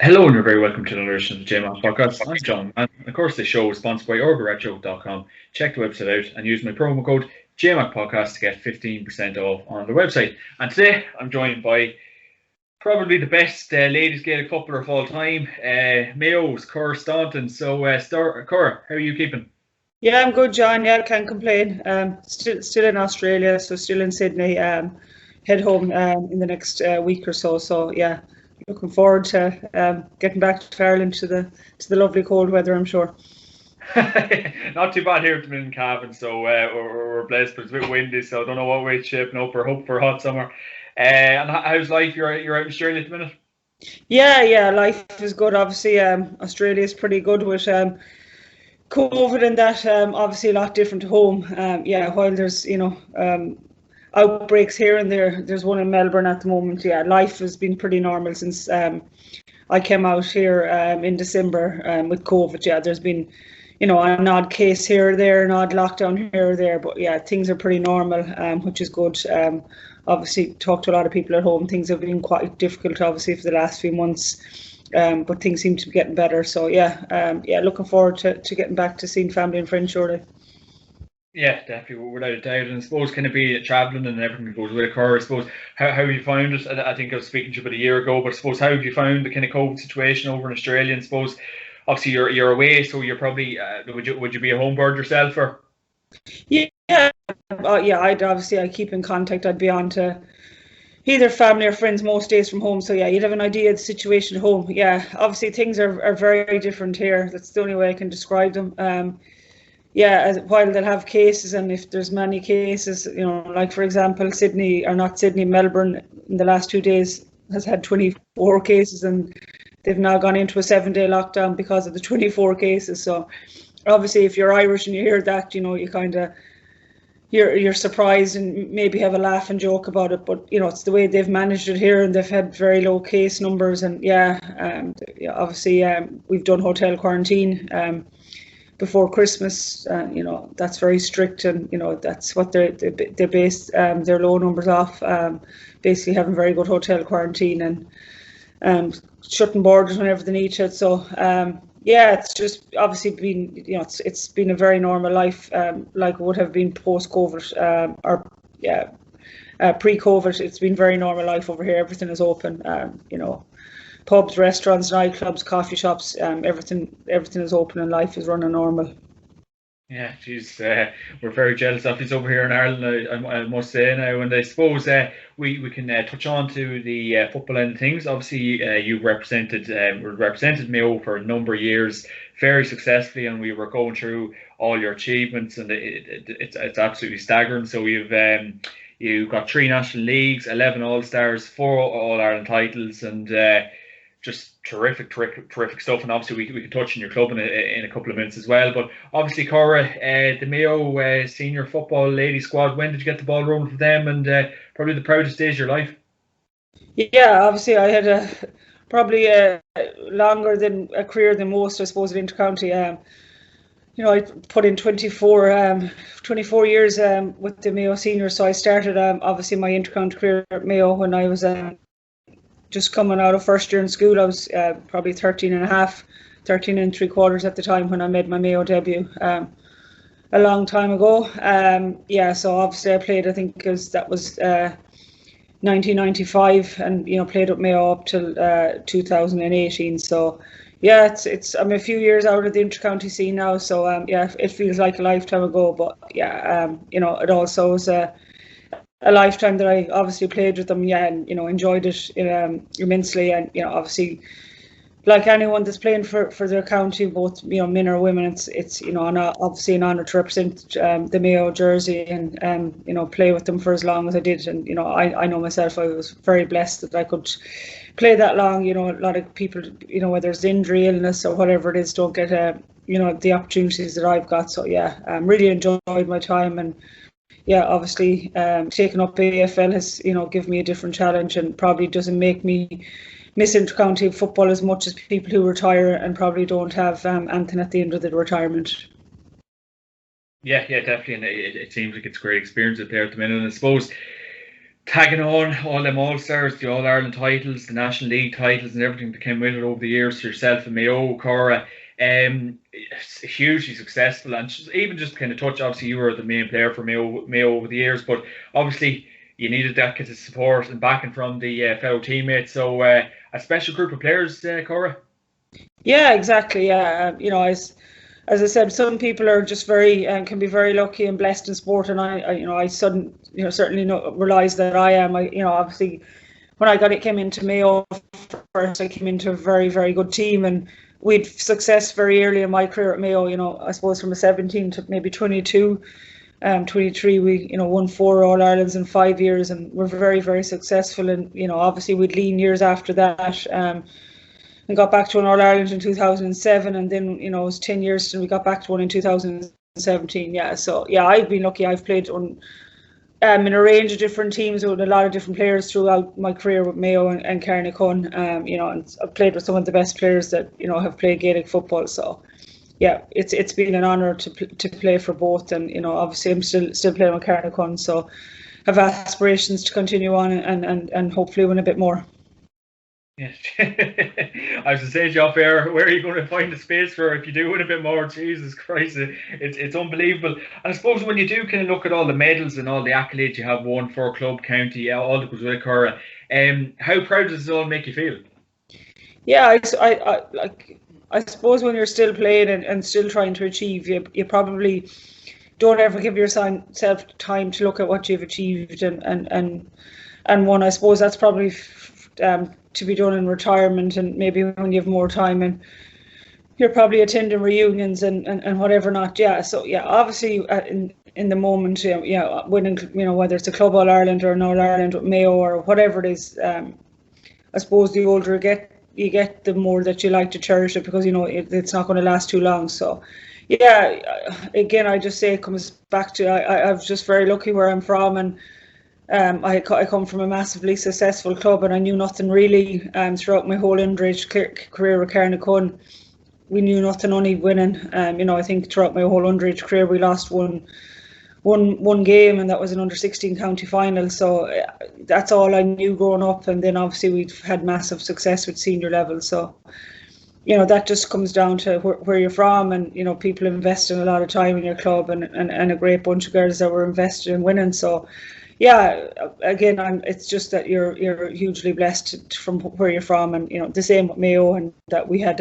Hello and you're very welcome to another edition of the JMac podcast. I'm John, and of course the show is sponsored by orgaretro.com. Check the website out and use my promo code JMac podcast to get 15% off on the website. And today I'm joined by probably the best ladies Gaelic footballer of all time, Mayo's Cora Staunton. So, Cora, how are you keeping? Yeah, I'm good, John. Yeah, I can't complain. Still in Australia, so still in Sydney. Head home in the next week or so. So yeah, looking forward to getting back to Ireland to the lovely cold weather, I'm sure. Not too bad here at the minute in Cavan, so we're blessed, but it's a bit windy, so I don't know what way it's shaping up. We're hoping for a hot summer. And how's life? You're out in Australia at the minute? Yeah, life is good. Obviously, Australia is pretty good with COVID and that. Obviously, a lot different to home. While there's outbreaks here and there, there's one in Melbourne at the moment. Yeah, life has been pretty normal since I came out here in December with COVID. Yeah, there's been an odd case here or there, an odd lockdown here or there, but yeah, things are pretty normal, which is good. Obviously, talked to a lot of people at home. Things have been quite difficult, obviously, for the last few months, but things seem to be getting better. So looking forward to getting back to seeing family and friends shortly. Yeah, definitely, without a doubt. And I suppose kind of be travelling and everything that goes with it, Cora, I suppose, how have you found it? I think I was speaking to you about a year ago, but I suppose how have you found the kind of COVID situation over in Australia? And I suppose, obviously, you're away, so you're probably, would you be a home bird yourself? Or? Yeah, I keep in contact. I'd be on to either family or friends most days from home. So yeah, you'd have an idea of the situation at home. Yeah, obviously things are very different here. That's the only way I can describe them. While they'll have cases, and if there's many cases, like for example, Melbourne in the last 2 days has had 24 cases, and they've now gone into a 7-day lockdown because of the 24 cases. So obviously, if you're Irish and you hear that, you kind of you're surprised and maybe have a laugh and joke about it, but it's the way they've managed it here, and they've had very low case numbers. And obviously we've done hotel quarantine before Christmas. That's very strict, and that's what they base their low numbers off. Basically having very good hotel quarantine and shutting borders whenever they need to. So it's just obviously been it's been a very normal life, like it would have been post-COVID pre-COVID. It's been very normal life over here. Everything is open. Pubs, restaurants, nightclubs, coffee shops, everything is open and life is running normal. Yeah, geez, we're very jealous of this over here in Ireland, I must say now. And I suppose we can touch on to the football end of things. Obviously, you've represented Mayo for a number of years very successfully, and we were going through all your achievements, and it's absolutely staggering. So you've got 3 National Leagues, 11 All-Stars, 4 All-Ireland titles, and just terrific stuff. And obviously we can touch on your club in a couple of minutes as well. But obviously, Cora, the Mayo senior football lady squad, when did you get the ball rolling for them? And probably the proudest days of your life? Yeah, obviously I had probably longer than a career than most, I suppose, at intercounty. I put in 24 years with the Mayo seniors. So I started obviously my intercounty career at Mayo when I was just coming out of first year in school. I was probably 13 and 3/4 at the time when I made my Mayo debut, a long time ago. So obviously I played, I think that was 1995, and played at Mayo up till 2018. So yeah, I'm a few years out of the intercounty scene now, so it feels like a lifetime ago, but it also was a lifetime that I obviously played with them, and enjoyed it immensely. And obviously, like anyone that's playing for their county, both men or women, it's obviously an honour to represent the Mayo jersey and play with them for as long as I did. And I know myself, I was very blessed that I could play that long. A lot of people, whether it's injury, illness, or whatever it is, don't get the opportunities that I've got. So really enjoyed my time. And obviously taking up AFL has given me a different challenge, and probably doesn't make me miss intercounty football as much as people who retire and probably don't have anything at the end of the retirement. Yeah, definitely, and it seems like it's a great experience out there at the minute. And I suppose tagging on all them All-Stars, the All-Ireland titles, the National League titles and everything that came with it over the years for yourself and Mayo, Cora. It's hugely successful, and even just kind of touch, obviously you were the main player for Mayo over the years, but obviously you needed that kind of support and backing from the fellow teammates. So a special group of players, Cora. Yeah, exactly. Yeah, as I said, some people are just very can be very lucky and blessed in sport, and I certainly realize that I am. Obviously, when came into Mayo first, I came into a very, very good team, and we'd success very early in my career at Mayo. I suppose from a 17 to maybe 22, 23, we won 4 All Irelands in 5 years, and we're very, very successful. And obviously we'd lean years after that. And got back to an All Ireland in 2007, and then it was 10 years till we got back to one in 2017. Yeah, so yeah, I've been lucky. I've played on in a range of different teams with a lot of different players throughout my career with Mayo and Carnacon. And I've played with some of the best players that have played Gaelic football. So yeah, it's been an honour to play for both, and obviously I'm still playing with Carnacon, so have aspirations to continue on and hopefully win a bit more. Yes. I was to say to you off air, where are you going to find the space for if you do win a bit more? Jesus Christ, it's unbelievable. And I suppose when you do kind of look at all the medals and all the accolades you have won for club, county, all that goes with Cora, how proud does it all make you feel? Yeah, I suppose when you're still playing and still trying to achieve, you probably don't ever give yourself time to look at what you've achieved and won. I suppose that's probably to be done in retirement, and maybe when you have more time and you're probably attending reunions and whatever not. Yeah, so yeah, obviously in the moment, winning, whether it's a Club All Ireland or an All Ireland with Mayo or whatever it is, I suppose the older you get, the more that you like to cherish it, because it's not going to last too long. So yeah, again, I just say it comes back to I was just very lucky where I'm from, and I come from a massively successful club, and I knew nothing really throughout my whole underage career with Carnacon. We knew nothing, only winning. I think throughout my whole underage career we lost one game, and that was an under-16 county final. So that's all I knew growing up, and then obviously we've had massive success with senior level. So that just comes down to where you're from, and people invest in a lot of time in your club, and a great bunch of girls that were invested in winning. So yeah, again, it's just that you're hugely blessed from where you're from, and the same with Mayo, and that we had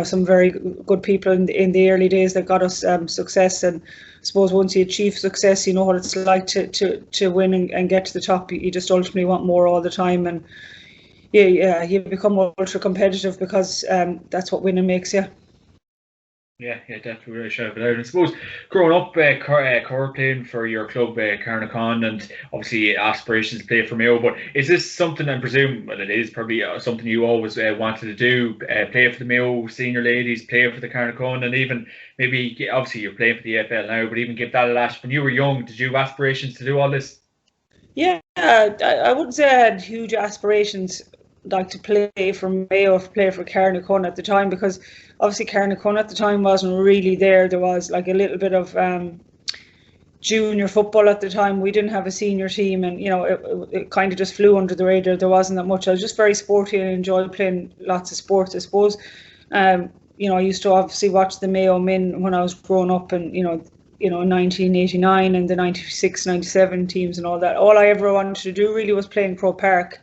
some very good people in the early days that got us success. And I suppose once you achieve success, you know what it's like to win and get to the top. You just ultimately want more all the time, and yeah, you become ultra competitive, because that's what winning makes you. Yeah, definitely really shout it out. And I suppose growing up, Cora playing for your club, Carnacon, and obviously aspirations to play for Mayo. But is this something, I presume, well, it is probably something you always wanted to do, play for the Mayo senior ladies, play for the Carnacon, and even maybe, obviously you're playing for the EFL now, but even give that a lash. When you were young, did you have aspirations to do all this? Yeah, I wouldn't say I had huge aspirations like to play for Mayo or play for Carnacon at the time, because obviously Carnacon at the time wasn't really there. There was like a little bit of junior football at the time. We didn't have a senior team, and it kind of just flew under the radar. There wasn't that much. I was just very sporty and enjoyed playing lots of sports, I suppose. I used to obviously watch the Mayo men when I was growing up, and 1989 and the 96, 97 teams and all that. All I ever wanted to do really was play in Croke Park.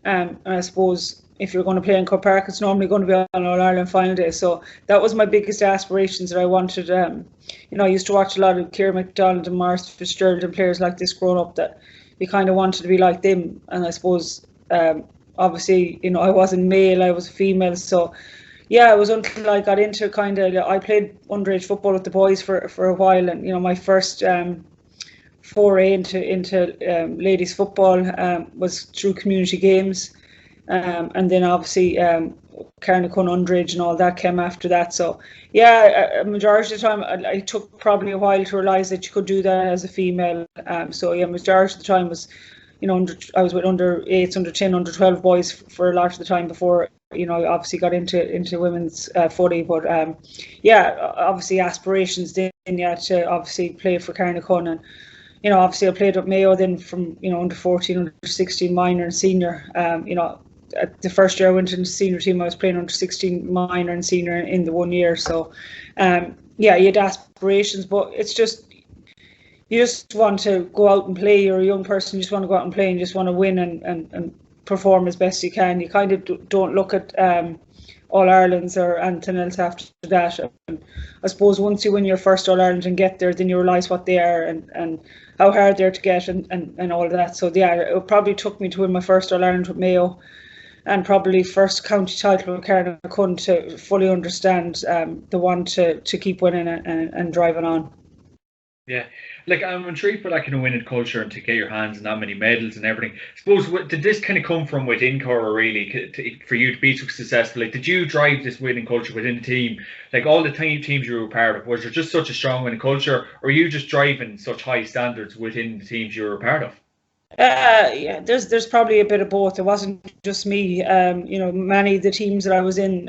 And I suppose if you're going to play in Croke Park, it's normally going to be on All Ireland final day. So that was my biggest aspirations, that I wanted. I used to watch a lot of Ciara McDonald and Maurice Fitzgerald and players like this growing up, that you kind of wanted to be like them. And I suppose, obviously, I wasn't male, I was female. So yeah, it was until I got into I played underage football with the boys for a while, and my first foray into ladies football was through community games, and then obviously Carnacon underage and all that came after that. So yeah, a majority of the time it took probably a while to realise that you could do that as a female. So yeah, majority of the time was I was with under 8s, under 10, under 12 boys for a lot of the time before I obviously got into women's footy. But yeah, obviously aspirations then, yeah, to obviously play for Carnacon, and obviously I played with Mayo then from, under 14, under 16, minor and senior. The first year I went into the senior team, I was playing under 16, minor and senior in the 1 year. So, you had aspirations, but it's just, you just want to go out and play. You're a young person, you just want to go out and play and you just want to win and perform as best you can. You kind of don't look at All-Irelands or anything else after that. And I suppose once you win your first All-Ireland and get there, then you realise what they are and how hard they're to get and all of that. So yeah, it probably took me to win my first All-Ireland with Mayo and probably first county title with Carnacon to fully understand the want to keep winning and driving on. Yeah, like I'm intrigued by that kind of winning culture and to get your hands on that many medals and everything. I suppose, did this kind of come from within Cora really for you to be so successful? Like, did you drive this winning culture within the team? Like all the teams you were part of, was there just such a strong winning culture, or were you just driving such high standards within the teams you were a part of? Yeah, there's probably a bit of both. It wasn't just me. Many of the teams that I was in,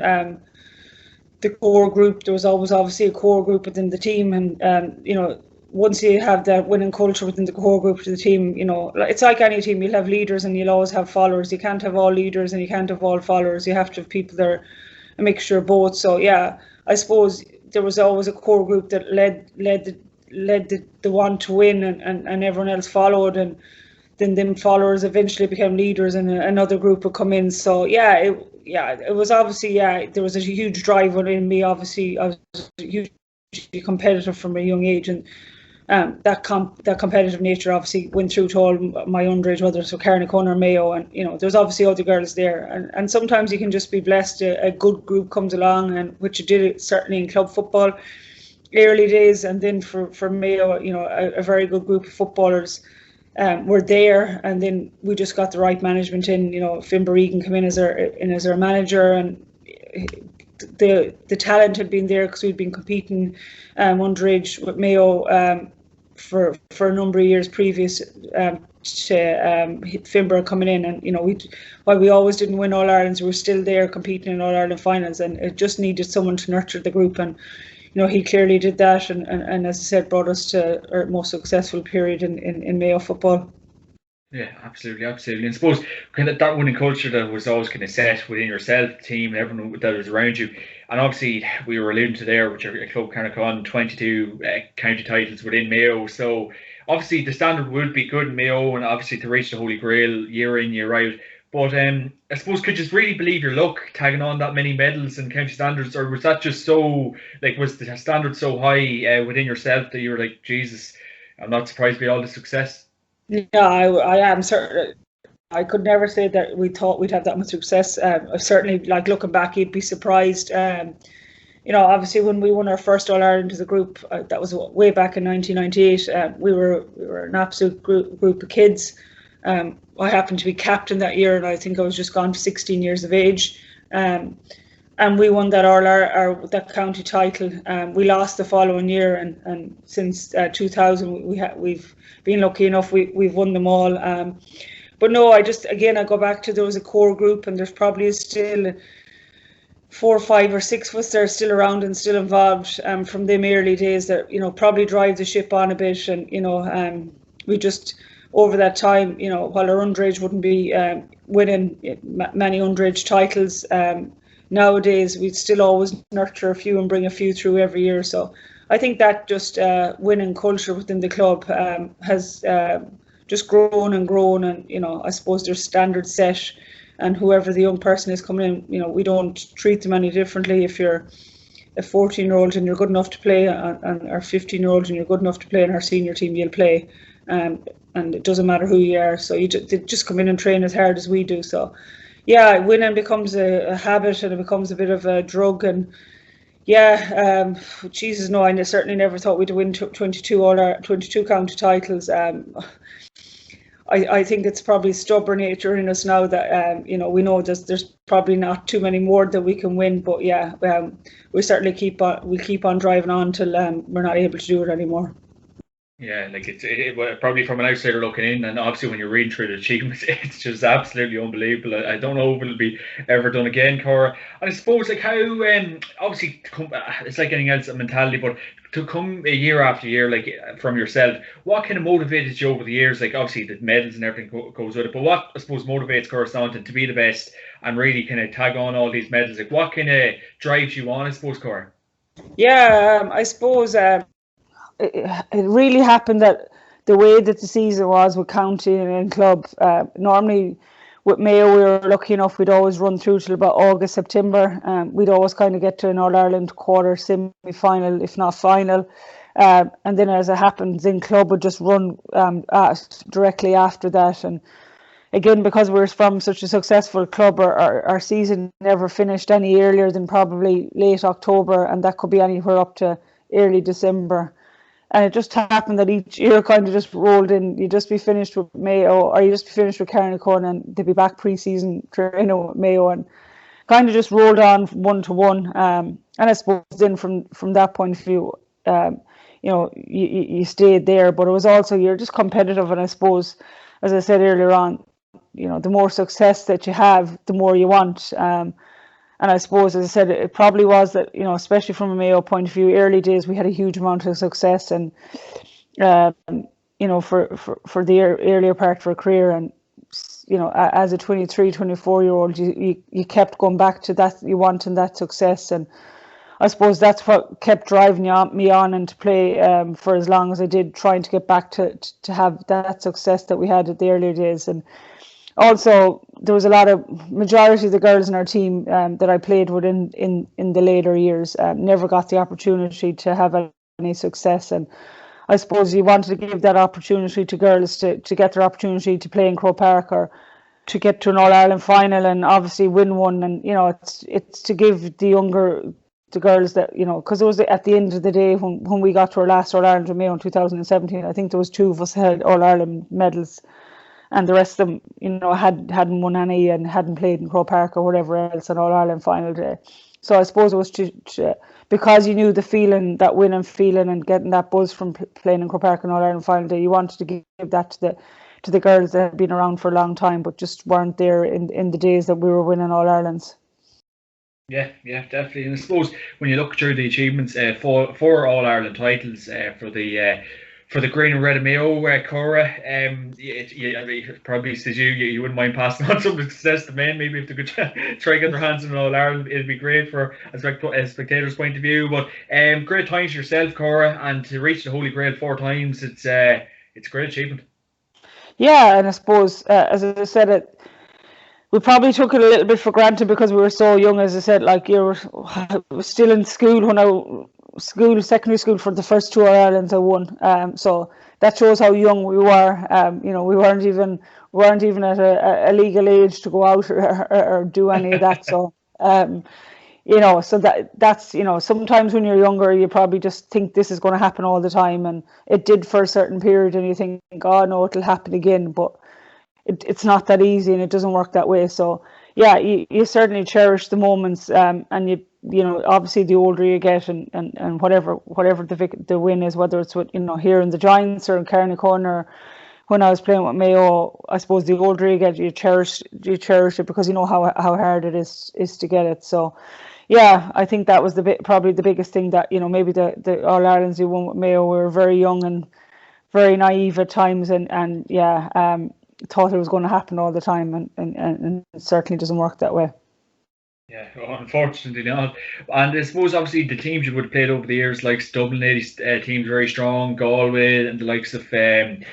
the core group, there was always obviously a core group within the team, and once you have that winning culture within the core group to the team, it's like any team, you'll have leaders and you'll always have followers. You can't have all leaders and you can't have all followers. You have to have people that are a mixture of both. So yeah, I suppose there was always a core group that led the one to win, and everyone else followed, and then them followers eventually became leaders and another group would come in. So yeah, it was obviously, there was a huge drive within me. Obviously I was hugely competitive from a young age, and that competitive nature obviously went through to all my underage, whether it's Carnacon or Mayo, and there's obviously other girls there, and sometimes you can just be blessed. A good group comes along, and which it did certainly in club football early days, and then for Mayo, a very good group of footballers were there, and then we just got the right management in. Fimber Egan came in as our manager, and the talent had been there because we'd been competing underage with Mayo for a number of years previous to Fimber coming in, and while we always didn't win All Irelands, we were still there competing in All Ireland finals, and it just needed someone to nurture the group, and he clearly did that, and as I said, brought us to our most successful period in Mayo football. Yeah, absolutely. And I suppose kind of that winning culture that was always kind of set within yourself, the team, and everyone that was around you. And obviously, we were alluding to there, which your club kind of won 22 county titles within Mayo. So obviously, the standard would be good in Mayo, and obviously to reach the Holy Grail year in, year out. But I suppose, could you really believe your luck tagging on that many medals and county standards, or was that just so, like, was the standard so high within yourself that you were like, Jesus, I'm not surprised by all the success? Yeah, I am certain. I could never say that we thought we'd have that much success. Certainly, like looking back, you'd be surprised. Obviously, when we won our first All Ireland as a group, that was way back in 1998. We were an absolute group of kids. I happened to be captain that year, and I think I was just gone 16 years of age. And we won that that county title. We lost the following year, and since 2000 we've been lucky enough we've won them all. But no, I go back to, there was a core group, and there's probably still 4, 5 or 6 of us that are still around and still involved from them early days that probably drive the ship on a bit, and we just, over that time, while our underage wouldn't be winning many underage titles, nowadays we'd still always nurture a few and bring a few through every year. So I think that just winning culture within the club has just grown and grown, and I suppose there's standards set, and whoever the young person is coming in, we don't treat them any differently. If you're a 14-year-old and you're good enough to play, and or 15-year-old and you're good enough to play in our senior team, you'll play, and it doesn't matter who you are. So they just come in and train as hard as we do. So yeah, winning becomes a habit, and it becomes a bit of a drug. And yeah, Jesus, no, I certainly never thought we'd win 22 county titles. I think it's probably stubborn nature in us now that we know there's probably not too many more that we can win. But yeah, we certainly keep on driving on till we're not able to do it anymore. Yeah, like probably from an outsider looking in, and obviously when you're reading through the achievements, it's just absolutely unbelievable. I don't know if it'll be ever done again, Cora. And I suppose like how obviously to come, it's like anything else, a mentality, but to come a year after year, like from yourself, what kind of motivated you over the years? Like obviously the medals and everything goes with it, but what I suppose motivates Cora Staunton to be the best and really kind of tag on all these medals? Like what kind of drives you on? I suppose, Cora. Yeah, I suppose it really happened that the way that the season was with county and club, normally with Mayo we were lucky enough we'd always run through till about August, September. We'd always kind of get to an All-Ireland quarter, semi-final, if not final. And then as it happens, then club would just run directly after that. And again, because we're from such a successful club, our season never finished any earlier than probably late October, and that could be anywhere up to early December. And it just happened that each year kind of just rolled in. You'd just be finished with Mayo, or you just be finished with Carnarvon, and they'd be back pre-season training with Mayo, and kind of just rolled on one to one. And I suppose then from that point of view, you stayed there, but it was also you're just competitive, and I suppose, as I said earlier on, the more success that you have, the more you want. And I suppose, as I said, it probably was that, especially from a Mayo point of view, early days we had a huge amount of success, and for the earlier part of our career, and as a 23, 24-year-old, you kept going back to that, you wanting that success, and I suppose that's what kept driving me on and to play for as long as I did, trying to get back to have that success that we had at the earlier days. And also, there was majority of the girls in our team that I played with in the later years never got the opportunity to have any success. And I suppose you wanted to give that opportunity to girls to get their opportunity to play in Croke Park or to get to an All-Ireland final and obviously win one. And, it's to give the girls that, because it was at the end of the day when we got to our last All-Ireland in Mayo in 2017, I think there was 2 of us had All-Ireland medals. And the rest of them, hadn't won any and hadn't played in Croke Park or whatever else on All-Ireland final day. So I suppose it was because you knew the feeling, that winning feeling and getting that buzz from playing in Croke Park on All-Ireland final day, you wanted to give that to the girls that had been around for a long time but just weren't there in the days that we were winning All-Irelands. Yeah, definitely. And I suppose when you look through the achievements, 4 All-Ireland titles for the green and red of Mayo, Cora, probably says you wouldn't mind passing on some of the success to men. Maybe if they could try and get their hands on an All-Ireland, it'd be great for a spectator's point of view. But great times yourself, Cora, and to reach the Holy Grail 4 times, it's a great achievement. Yeah, and I suppose, as I said, we probably took it a little bit for granted because we were so young. As I said, like I was still in school when secondary school for the first 2 All-Irelands I won. So that shows how young we were. We weren't even at a legal age to go out or do any of that. So so that's sometimes when you're younger you probably just think this is going to happen all the time, and it did for a certain period, and you think, oh no, it'll happen again, but it's not that easy and it doesn't work that way. So yeah, you certainly cherish the moments, and obviously the older you get and whatever the win is, whether it's with here in the Giants or in Carnarvon or when I was playing with Mayo, I suppose the older you get, you cherish it because you know how hard it is to get it. So yeah, I think that was probably the biggest thing, that maybe the All-Irelands you won with Mayo, we were very young and very naive at times, and thought it was going to happen all the time, and it certainly doesn't work that way. Yeah, unfortunately not. And I suppose obviously the teams you would have played over the years, like Dublin ladies teams, very strong, Galway, and the likes of I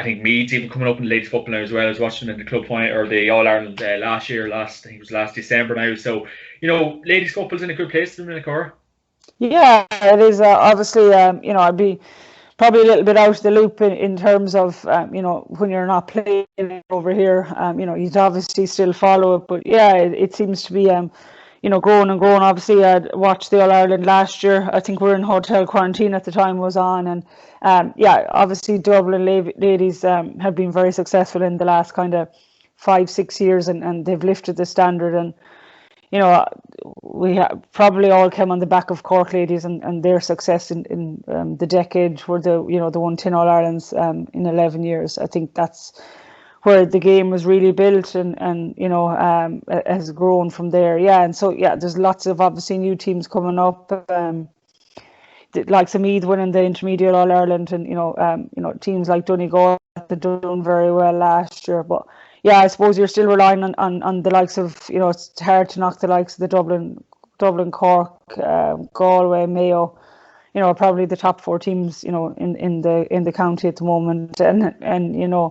think Meads even coming up in ladies football now as well. I was watching them in the club final or the All Ireland I think it was last December now. So ladies football's in a good place in Cora. Yeah, it is. Obviously, I'd be probably a little bit out of the loop in terms of when you're not playing over here. You'd obviously still follow it, but yeah, it seems to be growing and growing. Obviously, I'd watched the All Ireland last year. I think we were in hotel quarantine at the time was on, and obviously Dublin ladies have been very successful in the last kind of 5-6 years, and they've lifted the standard. And you know, we probably all came on the back of Cork ladies and their success in the decade where they won 10 All Irelands in 11 years. I think that's where the game was really built and has grown from there. Yeah, and so there's lots of obviously new teams coming up. Like Meath winning the intermediate All Ireland, and teams like Donegal that done very well last year. But yeah, I suppose you're still relying on the likes of, it's hard to knock the likes of the Dublin, Cork, Galway, Mayo. Probably the top four teams, in the county at the moment, and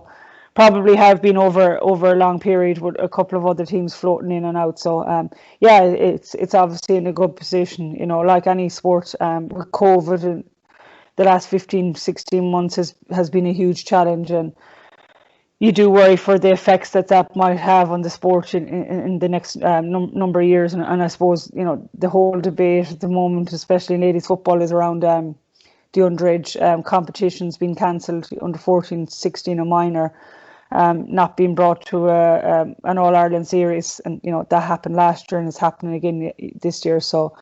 probably have been over a long period with a couple of other teams floating in and out. So it's obviously in a good position, like any sport. With COVID and the last 15-16 months has been a huge challenge, and you do worry for the effects that might have on the sport in the next number of years. And I suppose the whole debate at the moment, especially in ladies football, is around the underage competitions being cancelled, under 14, 16 a minor. Not being brought to an All Ireland series, and that happened last year and it's happening again this year. So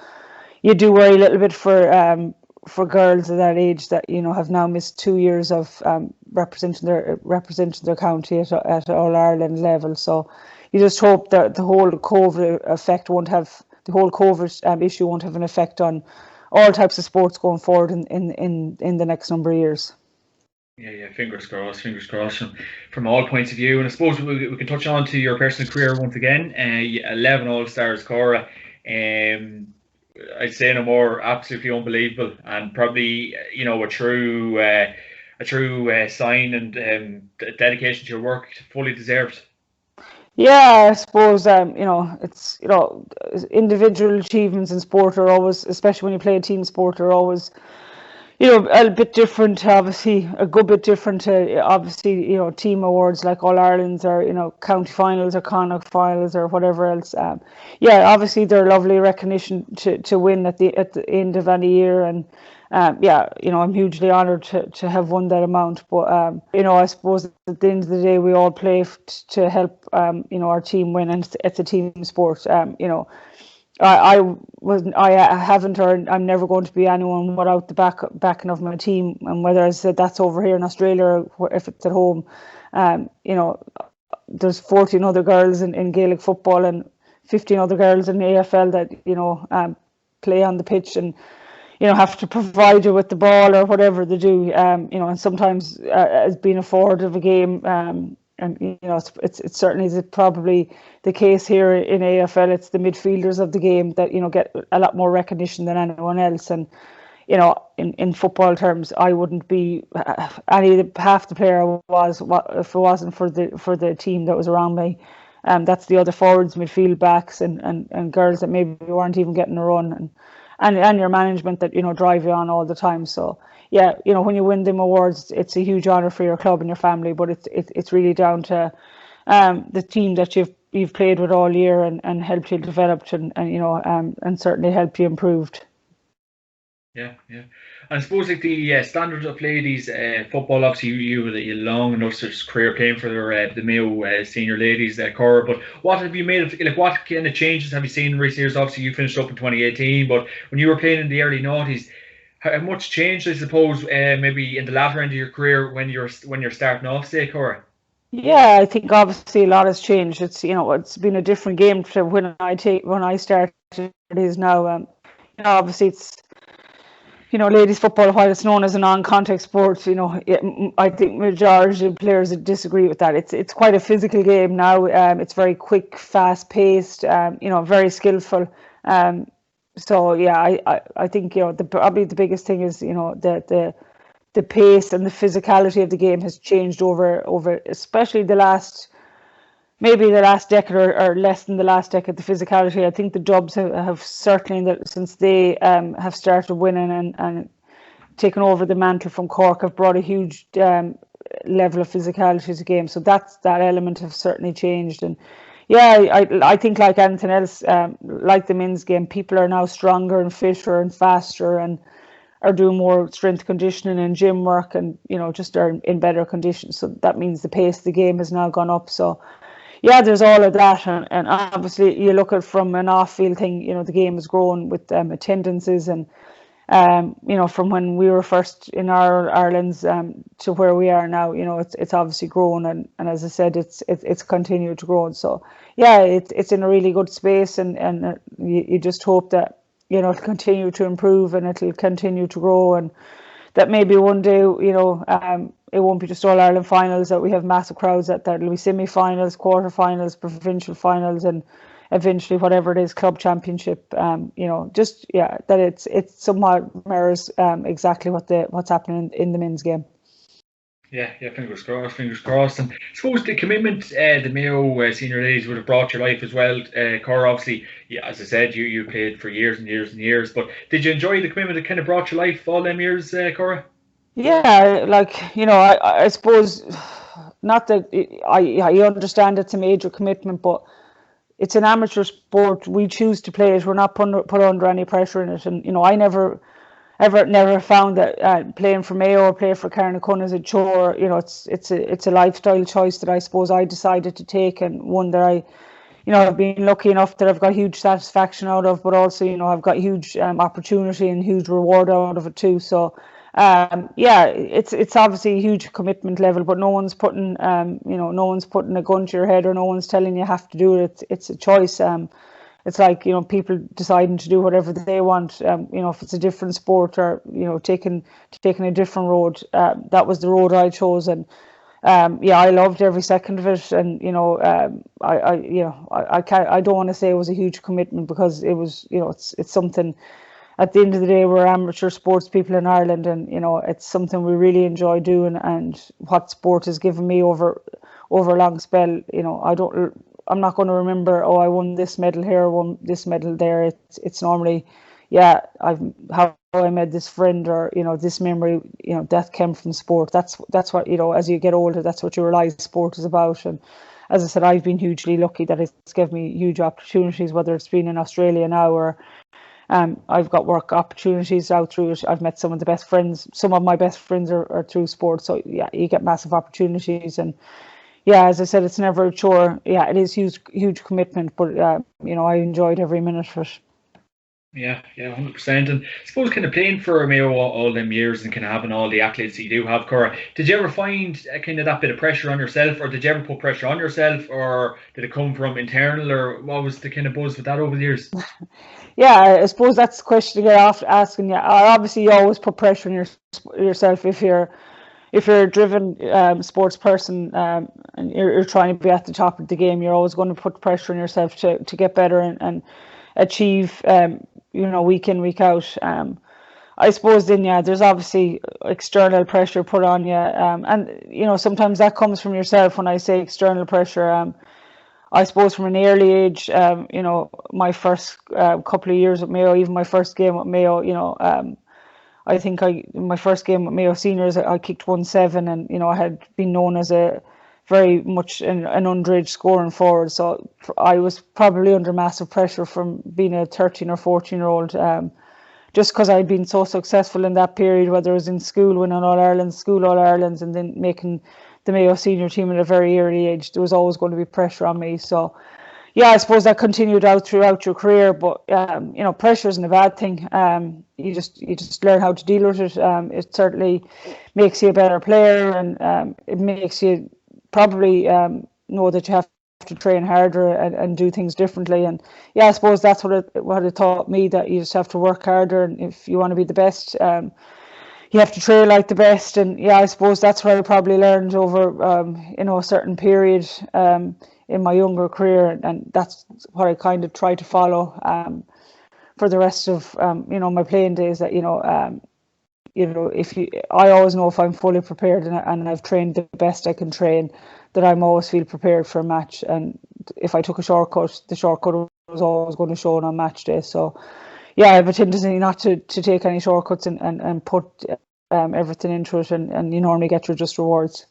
you do worry a little bit for girls of that age that have now missed 2 years of representing their county at All Ireland level. So you just hope that the whole COVID issue won't have an effect on all types of sports going forward in the next number of years. Yeah, fingers crossed from all points of view. And I suppose we can touch on to your personal career once again. 11 All-Stars, Cora. I'd say no more, absolutely unbelievable, and probably a true sign and dedication to your work, fully deserved. Yeah, I suppose it's individual achievements in sport are always, especially when you play a team sport, are always a bit different, obviously, a good bit different to, obviously, team awards like All Irelands or, county finals or Connacht finals or whatever else. Obviously they're lovely recognition to win at the end of any year. And, I'm hugely honoured to have won that amount. But, I suppose at the end of the day, we all play to help, our team win, and it's a team sport. I haven't, or I'm never going to be anyone without the backing of my team. And whether I said that's over here in Australia or if it's at home, there's 14 other girls in Gaelic football and 15 other girls in the AFL that play on the pitch and have to provide you with the ball or whatever they do. And sometimes as being a forward of a game. And it's certainly probably the case here in AFL. It's the midfielders of the game that get a lot more recognition than anyone else. And in football terms, I wouldn't be half the player I was if it wasn't for the team that was around me. That's the other forwards, midfield backs, and girls that maybe weren't even getting a run, and your management that drive you on all the time. So. Yeah, when you win them awards, it's a huge honour for your club and your family, but it's really down to the team that you've played with all year and helped you develop and certainly helped you improved. Yeah. And I suppose like the standards of ladies football, obviously you had a long and illustrious career playing for the Mayo senior ladies, Cora. But what have you made of, like, what kind of changes have you seen in recent years? Obviously you finished up in 2018, but when you were playing in the early noughties, how much changed, I suppose, maybe in the latter end of your career when you're starting off, say, Cora? Yeah, I think obviously a lot has changed. It's it's been a different game to when I started. It is now. Obviously it's ladies football, while it's known as a non-contact sport, I think majority of players disagree with that. It's quite a physical game now. It's very quick, fast-paced. Very skillful. So yeah, I think probably the biggest thing is the pace and the physicality of the game has changed over especially the last decade or less than the last decade. The physicality, I think the Dubs have certainly, since they have started winning and taken over the mantle from Cork, have brought a huge level of physicality to the game. So that element has certainly changed. And yeah, I think like anything else, like the men's game, people are now stronger and fitter and faster and are doing more strength conditioning and gym work and just are in better condition. So that means the pace of the game has now gone up. So yeah, there's all of that, and obviously you look at from an off-field thing. The game has grown with attendances, and from when we were first in our Ireland's to where we are now. It's obviously grown, and as I said, it's continued to grow. So yeah, it's in a really good space, and you just hope that it'll continue to improve and it'll continue to grow, and that maybe one day, it won't be just All Ireland finals, that we have massive crowds, that there'll be semi-finals, quarter-finals, provincial finals, and eventually whatever it is, club championship. That it's somewhat mirrors exactly what's happening in the men's game. Yeah, fingers crossed, fingers crossed. And I suppose the commitment the Mayo senior ladies would have brought your life as well. Cora, obviously, yeah, as I said, you played for years and years and years. But did you enjoy the commitment that kind of brought your life all them years, Cora? Yeah, I suppose, not that I understand it's a major commitment, but it's an amateur sport. We choose to play it. We're not put under any pressure in it. And I never found that playing for Mayo or playing for Carnacon is a chore. It's a lifestyle choice that I suppose I decided to take, and one that I've been lucky enough that I've got huge satisfaction out of, but also I've got huge opportunity and huge reward out of it too. So it's obviously a huge commitment level, but no one's putting no one's putting a gun to your head, or no one's telling you have to do it. It's a choice. It's like people deciding to do whatever they want. If it's a different sport, or taking a different road. That was the road I chose, and I loved every second of it. And I don't want to say it was a huge commitment, because it was it's something. At the end of the day, we're amateur sports people in Ireland, and it's something we really enjoy doing. And what sport has given me over a long spell, I'm not going to remember, I won this medal here, won this medal there. It's normally, how I met this friend, or this memory, that came from sport. That's what as you get older, that's what you realise sport is about. And as I said, I've been hugely lucky that it's given me huge opportunities, whether it's been in Australia now, or I've got work opportunities out through it. I've met some of the best friends. Some of my best friends are through sport. So yeah, you get massive opportunities. And yeah, as I said, it's never a chore. Yeah, it is huge commitment, but I enjoyed every minute of it. Yeah, 100%. And I suppose kind of playing for Mayo all them years and kind of having all the accolades that you do have, Cora, did you ever find kind of that bit of pressure on yourself, or did you ever put pressure on yourself, or did it come from internal, or what was the kind of buzz with that over the years? Yeah, I suppose that's the question you get after asking. Yeah, obviously you always put pressure on yourself if you're a driven sports person, and you're trying to be at the top of the game. You're always going to put pressure on yourself to get better and achieve week in, week out. I suppose then, there's obviously external pressure put on you, and sometimes that comes from yourself. When I say external pressure, I suppose from an early age, my first couple of years at Mayo, even my first game at Mayo, I think my first game at Mayo Seniors, I kicked 1-7, and I had been known as a very much an underage scoring forward. So I was probably under massive pressure from being a 13 or 14-year-old, just because I'd been so successful in that period, whether it was in school, winning All Ireland, school All Irelands, and then making the Mayo senior team at a very early age. There was always going to be pressure on me. So yeah, I suppose that continued out throughout your career, but pressure isn't a bad thing. You just learn how to deal with it. It certainly makes you a better player, and it makes you probably know that you have to train harder and do things differently. And yeah, I suppose that's what it taught me, that you just have to work harder, and if you want to be the best, you have to train like the best. And yeah, I suppose that's what I probably learned over a certain period in my younger career, and that's what I kind of try to follow for the rest of my playing days. That I always know if I'm fully prepared and I've trained the best I can train, that I'm always feel prepared for a match. And if I took a shortcut, the shortcut was always going to show on match day. So yeah, I have a tendency not to take any shortcuts and put everything into it, and you normally get your just rewards.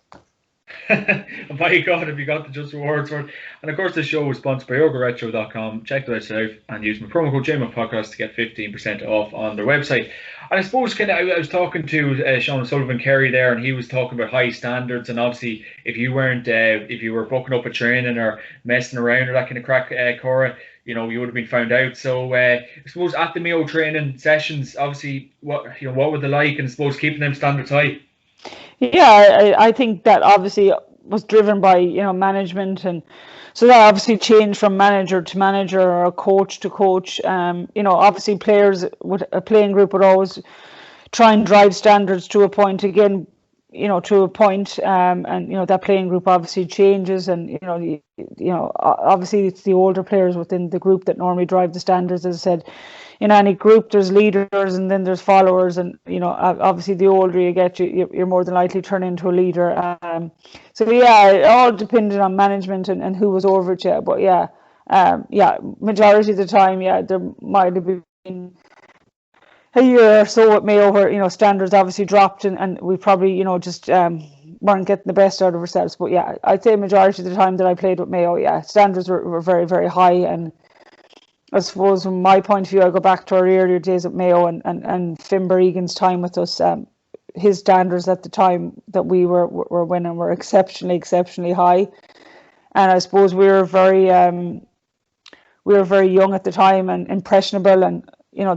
My God, have you got the just rewards for it? And of course, the show is sponsored by yogaretro.com. Check the website out and use my promo code JMac podcast to get 15% off on their website. And I suppose I was talking to Sean Sullivan Kerry there, and he was talking about high standards. And obviously, if you were booking up a training or messing around or that kind of crack, Cora, you would have been found out. So I suppose at the Mayo training sessions, obviously, what were they like? And I suppose keeping them standards high. Yeah, I think that obviously was driven by management, and so that obviously changed from manager to manager or coach to coach. Obviously players would a playing group would always try and drive standards to a point again, to a point, and that playing group obviously changes, and obviously it's the older players within the group that normally drive the standards. As I said, in any group there's leaders and then there's followers, and obviously the older you get, you're more than likely turn into a leader. So yeah, it all depended on management and who was over it. Yeah, but majority of the time, there might have been a year or so at Mayo where standards obviously dropped, and we probably just weren't getting the best out of ourselves. But yeah, I'd say majority of the time that I played with Mayo, standards were very, very high. And I suppose from my point of view, I go back to our earlier days at Mayo and Finn Egan's time with us. His standards at the time that we were winning were exceptionally high. And I suppose we were very young at the time and impressionable, and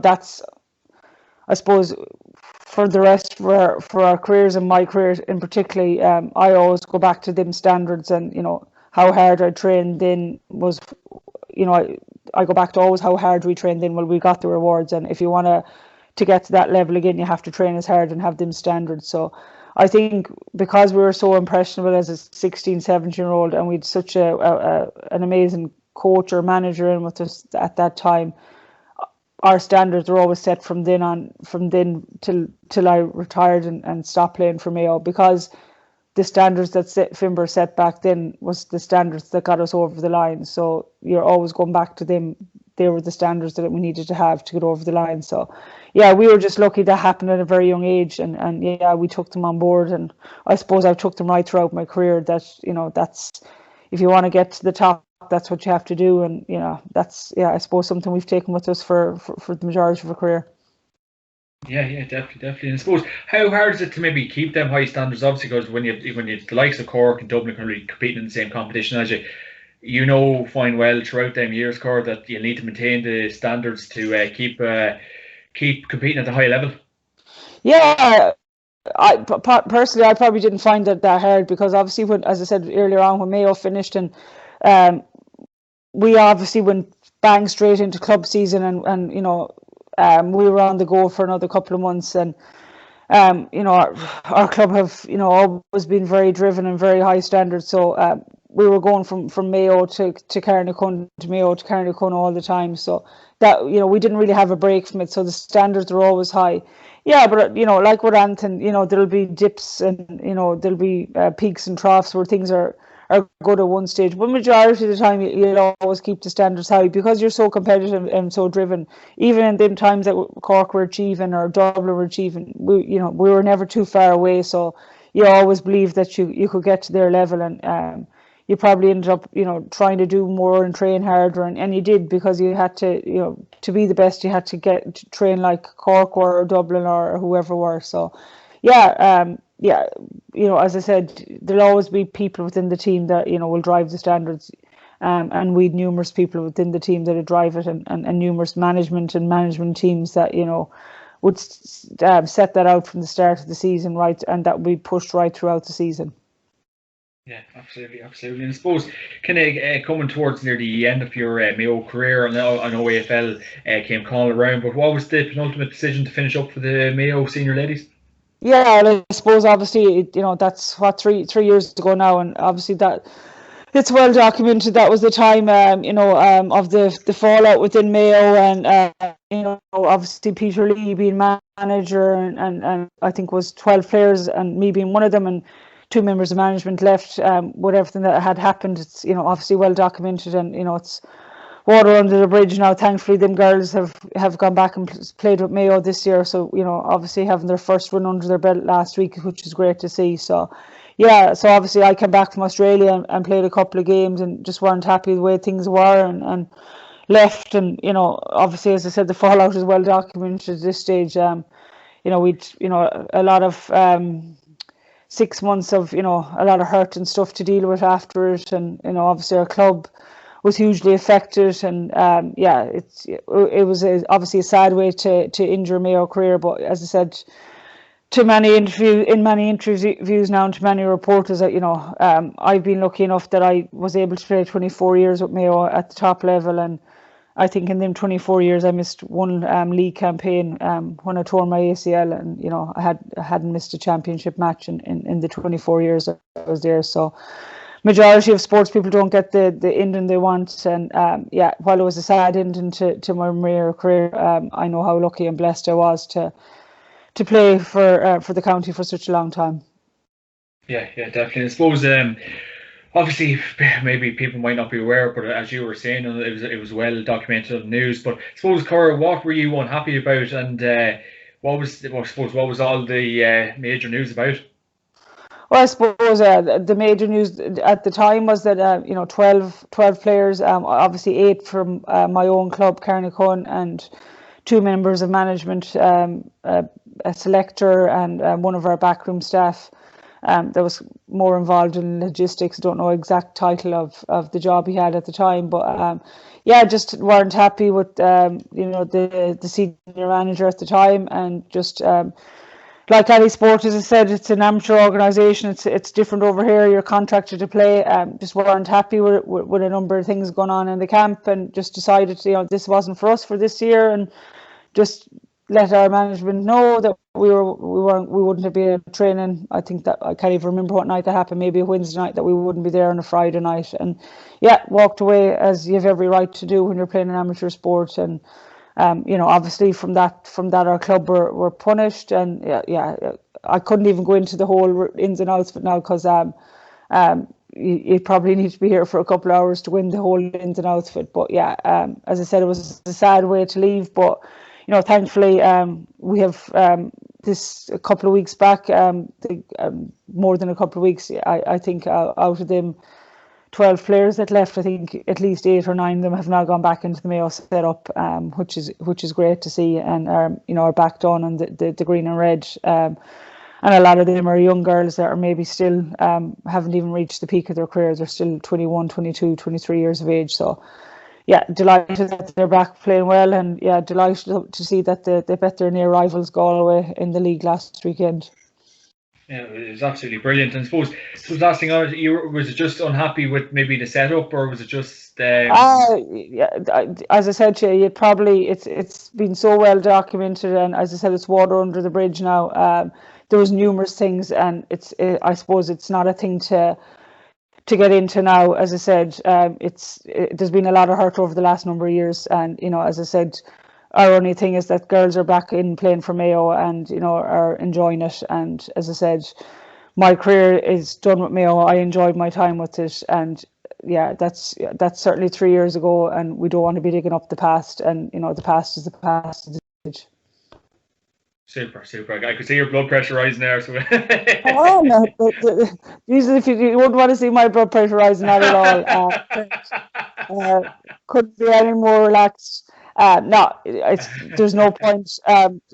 that's, I suppose, for the rest for our careers and my career in particularly, I always go back to them standards, and how hard I trained then was, I go back to always how hard we trained then. Well, we got the rewards, and if you want to get to that level again, you have to train as hard and have them standards. So I think because we were so impressionable as a 16, 17-year-old, and we had such an amazing coach or manager in with us at that time, our standards were always set from then till I retired and stopped playing for Mayo, because the standards that Fimber set back then was the standards that got us over the line. So you're always going back to them. They were the standards that we needed to have to get over the line. So yeah, we were just lucky that happened at a very young age, and we took them on board, and I suppose I've took them right throughout my career. That that's, if you want to get to the top, that's what you have to do, and that's I suppose something we've taken with us for the majority of our career. Yeah, definitely. And I suppose, how hard is it to maybe keep them high standards? Obviously, because when you the likes of Cork and Dublin can really competing in the same competition as you, fine well throughout them years, Cork, that you need to maintain the standards to keep competing at the high level. Yeah, I personally, I probably didn't find it that hard, because obviously, as I said earlier on, when Mayo finished, and we obviously went bang straight into club season, and we were on the go for another couple of months, and our club have always been very driven and very high standards. So we were going from Mayo to Carnacon to Mayo to Carnacon all the time. So that we didn't really have a break from it. So the standards were always high. Yeah, but like with Anton, there'll be dips, and there'll be peaks and troughs where things are good at one stage, but majority of the time you'll always keep the standards high, because you're so competitive and so driven. Even in them times that Cork were achieving or Dublin were achieving, we were never too far away. So you always believed that you could get to their level, and you probably ended up trying to do more and train harder, and you did, because you had to to be the best, you had to get to train like Cork or Dublin or whoever were. So as I said, there'll always be people within the team that will drive the standards, and we'd numerous people within the team that would drive it, and numerous management teams that would set that out from the start of the season, right, and that would be pushed right throughout the season. Yeah, absolutely. And I suppose, kind of coming towards near the end of your Mayo career, I know AFL came calling around, but what was the penultimate decision to finish up for the Mayo senior ladies? Yeah, I suppose obviously that's what 3 years ago now, and obviously that it's well documented. That was the time of the fallout within Mayo, and obviously Peter Lee being manager, and I think was 12 players, and me being one of them, and 2 members of management left with everything that had happened. It's obviously well documented, and it's water under the bridge now. Thankfully, them girls have gone back and played with Mayo this year. So obviously having their first run under their belt last week, which is great to see. So yeah, so obviously I came back from Australia and played a couple of games and just weren't happy the way things were and left. And obviously, as I said, the fallout is well documented at this stage. We'd a lot of 6 months of a lot of hurt and stuff to deal with after it, and obviously our club was hugely affected, and it was obviously a sad way to injure Mayo career. But as I said, in many interviews now and to many reporters, that I've been lucky enough that I was able to play 24 years with Mayo at the top level, and I think in them 24 years I missed one league campaign when I tore my ACL, and I hadn't missed a championship match in the 24 years I was there. So majority of sports people don't get the ending they want, and while it was a sad ending to my Mayo career, I know how lucky and blessed I was to play for the county for such a long time. Yeah, definitely. I suppose obviously maybe people might not be aware, but as you were saying, it was well documented on the news. But I suppose, Cora, what were you unhappy about, and what was all the major news about? Well, I suppose the major news at the time was that 12 players, obviously 8 from my own club, Carnacon, and 2 members of management, a selector and one of our backroom staff that was more involved in logistics. I don't know exact title of the job he had at the time, but just weren't happy with the senior manager at the time, and just like any sport, as I said, it's an amateur organisation. It's different over here. You're contracted to play. Just weren't happy with a number of things going on in the camp, and just decided this wasn't for us for this year, and just let our management know that we wouldn't be training. I think that I can't even remember what night that happened. Maybe a Wednesday night, that we wouldn't be there on a Friday night, and walked away, as you have every right to do when you're playing an amateur sport. And obviously from that our club were punished, and I couldn't even go into the whole ins and outs of it now, because you probably need to be here for a couple of hours to win the whole ins and outs of it. But as I said, it was a sad way to leave, but thankfully we have this a couple of weeks back, more than a couple of weeks, I think out of them 12 players that left, I think at least 8 or 9 of them have now gone back into the Mayo setup, which is great to see, and are back on the green and red, and a lot of them are young girls that are maybe still haven't even reached the peak of their careers. They're still 21, 22, 23 years of age. So delighted that they're back playing well, and delighted to see that they bet their near rivals Galway in the league last weekend. Yeah, it was absolutely brilliant. And I suppose last thing on it, was it just unhappy with maybe the setup, or was it just? As I said to you, it's been so well documented, and as I said, it's water under the bridge now. There was numerous things, and I suppose it's not a thing to get into now. As I said, there's been a lot of hurt over the last number of years, and as I said, our only thing is that girls are back in playing for Mayo, and are enjoying it. And as I said, my career is done with Mayo. I enjoyed my time with it, and that's certainly 3 years ago, and we don't want to be digging up the past. And the past is the past. Super. I could see your blood pressure rising there. So. Oh no! Usually, if you wouldn't want to see my blood pressure rising, not at all. Couldn't be any more relaxed. There's no point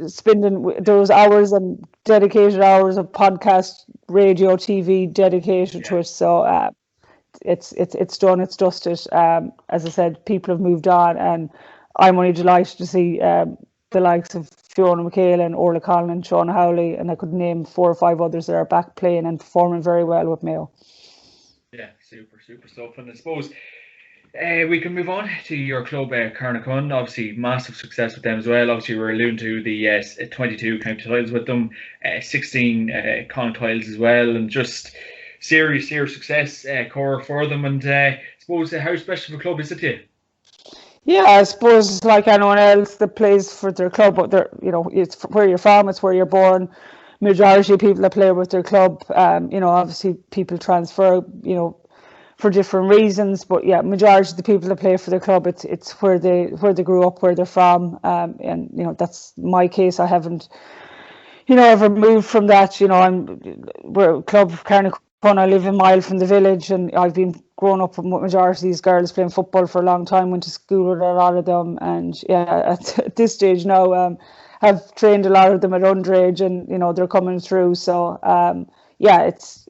spending those hours and dedicated hours of podcast, radio, TV dedicated to it. So it's done. It's dusted. As I said, people have moved on, and I'm only delighted to see the likes of Fiona Mikhail and Orla Collin and Shauna Howley, and I could name 4 or 5 others that are back playing and performing very well with Mayo. Yeah, super stuff. And I suppose we can move on to your club, Carnacon. Obviously, massive success with them as well. Obviously, we're alluding to the 22 county titles with them, 16 con titles as well, and just serious success, Cora, for them. And I suppose, how special of a club is it to you? Yeah, I suppose it's like anyone else that plays for their club, but it's where you're from, it's where you're born. Majority of people that play with their club, obviously people transfer, for different reasons, but majority of the people that play for their club, it's where they grew up, where they're from, and that's my case. I haven't, ever moved from that. We're club Carnacon I live a mile from the village, and I've been growing up with majority of these girls playing football for a long time. Went to school with a lot of them, and yeah, at this stage now, have trained a lot of them at underage, and they're coming through. So yeah, it's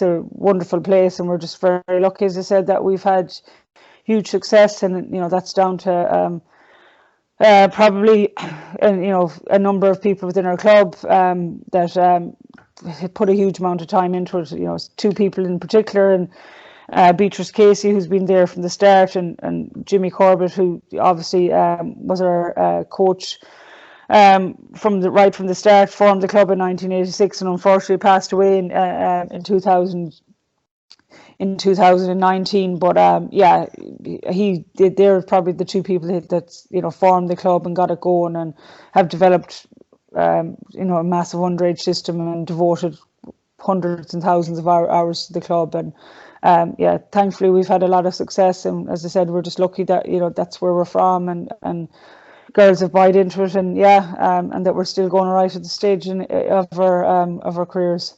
a wonderful place, and we're just very lucky, as I said, that we've had huge success, and that's down to probably a number of people within our club that put a huge amount of time into it. Two people in particular, and Beatrice Casey, who's been there from the start, and Jimmy Corbett, who obviously was our coach from the start, formed the club in 1986, and unfortunately passed away in 2019. But yeah, they're probably the two people that formed the club and got it going, and have developed a massive underage system and devoted hundreds and thousands of hours to the club. And yeah, thankfully we've had a lot of success, and as I said, we're just lucky that that's where we're from, and girls have bought into it, and yeah, and that we're still going right at the stage of our careers.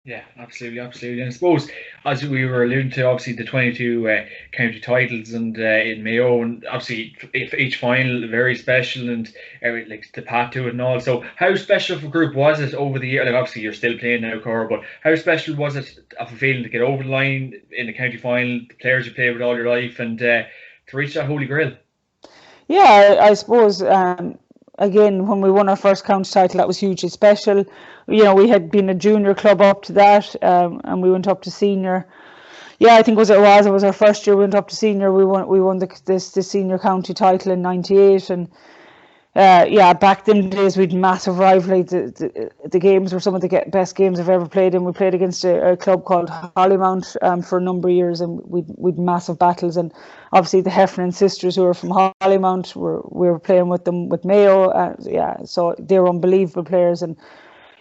Yeah, absolutely. And I suppose, as we were alluding to, obviously the 22 county titles, and in Mayo, and obviously each final very special, and like the path to it and all. So how special of a group was it over the year? Like, obviously you're still playing now, Cora, but how special was it of a feeling to get over the line in the county final, the players you played with all your life, and to reach that holy grail? Yeah, I suppose again, when we won our first county title, that was hugely special. We had been a junior club up to that, and we went up to senior. Yeah, I think it was our first year. We went up to senior. We won the senior county title in '98, and yeah, back then days we'd massive rivalry. The games were some of the best games I've ever played in. We played against a club called Hollymount for a number of years, and we'd massive battles. And obviously the Heffernan sisters, who were from Hollymount, we were playing with them with Mayo. Yeah, so they were unbelievable players, and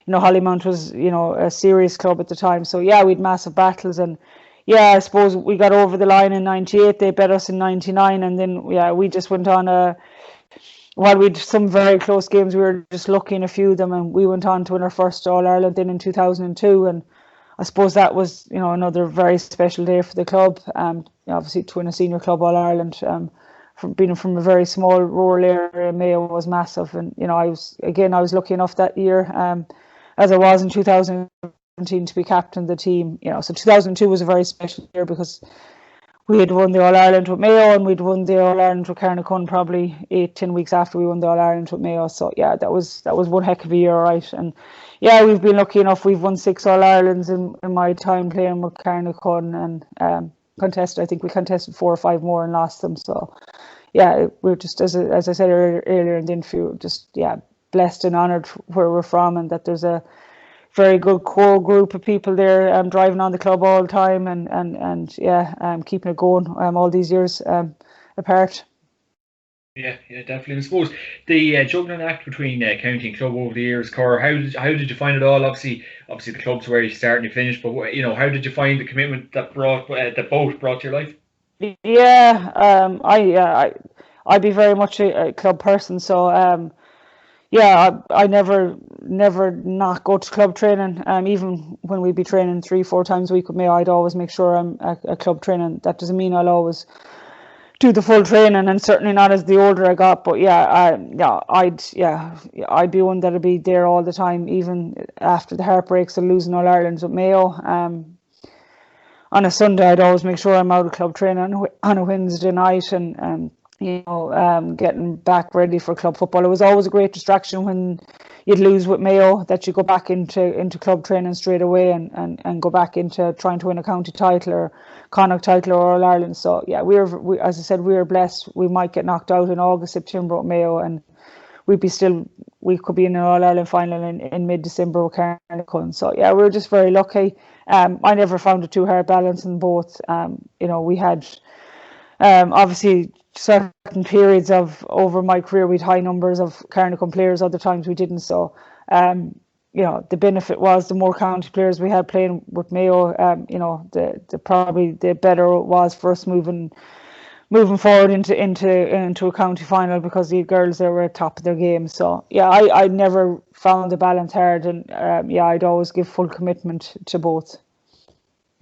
Hollymount was a serious club at the time. So yeah, we'd massive battles, and yeah, I suppose we got over the line in '98. They bet us in '99, and then yeah, we just went on while we'd some very close games, we were just lucky in a few of them, and we went on to win our first All-Ireland then in 2002, and I suppose that was another very special day for the club. Obviously to win a senior club All-Ireland, from being from a very small rural area, Mayo was massive, and I was lucky enough that year, as I was in 2017, to be captain of the team. So 2002 was a very special year because we had won the All-Ireland with Mayo, and we'd won the All-Ireland with Carnacon probably 8-10 weeks after we won the All-Ireland with Mayo. So yeah, that was one heck of a year, right? And yeah, we've been lucky enough. We've won 6 All-Irelands in my time playing with Carnacon, and I think we contested 4 or 5 more and lost them. So yeah, we're just, as I said earlier in the interview, just blessed and honoured where we're from, and that there's a very good core group of people there, driving on the club all the time, and keeping it going all these years apart. Yeah, definitely. I suppose the juggling act between county and club over the years, Cora, how did you find it all? Obviously the club's where you start and you finish, but how did you find the commitment that both brought to your life? Yeah, I'd be very much a club person, so yeah, I never not go to club training. Even when we'd be training 3-4 times a week with me, I'd always make sure I'm at club training. That doesn't mean I'll always do the full training, and certainly not as the older I got. But I'd be one that'd be there all the time, even after the heartbreaks of losing All Ireland with Mayo. On a Sunday, I'd always make sure I'm out of club training on a Wednesday night, and getting back ready for club football. It was always a great distraction when you'd lose with Mayo, that you go back into club training straight away, and go back into trying to win a county title or Connacht title or All Ireland. So yeah, as I said, we were blessed. We might get knocked out in August, September with Mayo, and we could be in an All Ireland final in mid-December with Carnacon. So yeah, we were just very lucky. I never found it too hard balancing both. We had obviously certain periods over my career we'd high numbers of Carnacon players, other times we didn't. So the benefit was the more county players we had playing with Mayo, the probably the better it was for us moving moving forward into a county final, because the girls there were at top of their game. So yeah, I never found the balance hard, and yeah, I'd always give full commitment to both.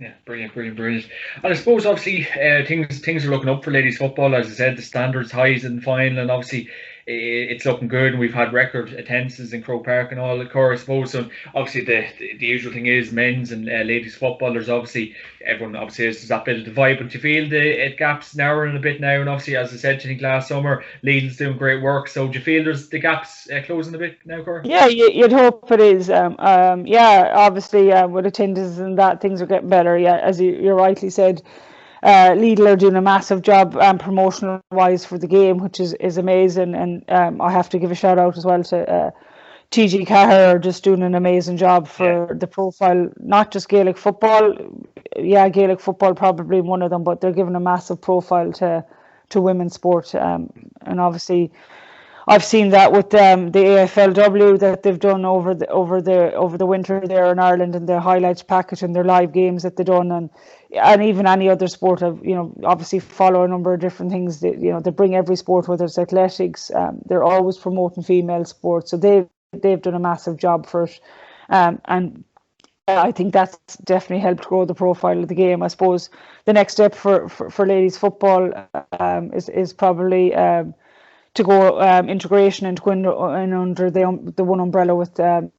Yeah, brilliant. And I suppose obviously things are looking up for ladies football. As I said, the standards highs in the final, and obviously it's looking good. And we've had record attendances in Croke Park and all the Cora, I suppose. And obviously the usual thing is men's and ladies football. There's obviously everyone obviously has that bit of divide, but you feel the gaps narrowing a bit now. And obviously, as I said, I think last summer Lidl's doing great work. So do you feel there's the gaps closing a bit now, Cora? Yeah, you'd hope it is. Yeah, obviously, with attendance and that, things are getting better. Yeah, as you rightly said, Lidl are doing a massive job promotional wise for the game, which is amazing. And I have to give a shout out as well to TG Cahir, just doing an amazing job for the profile, not just Gaelic football. Yeah, Gaelic football probably one of them, but they're giving a massive profile to women's sport. And obviously, I've seen that with the AFLW that they've done over the winter there in Ireland, and their highlights package and their live games that they've done, and even any other sport have, obviously follow a number of different things that, they bring every sport, whether it's athletics, they're always promoting female sports, so they've done a massive job for it, and I think that's definitely helped grow the profile of the game. I suppose the next step for ladies football is probably to go integration and to go in under the one umbrella with the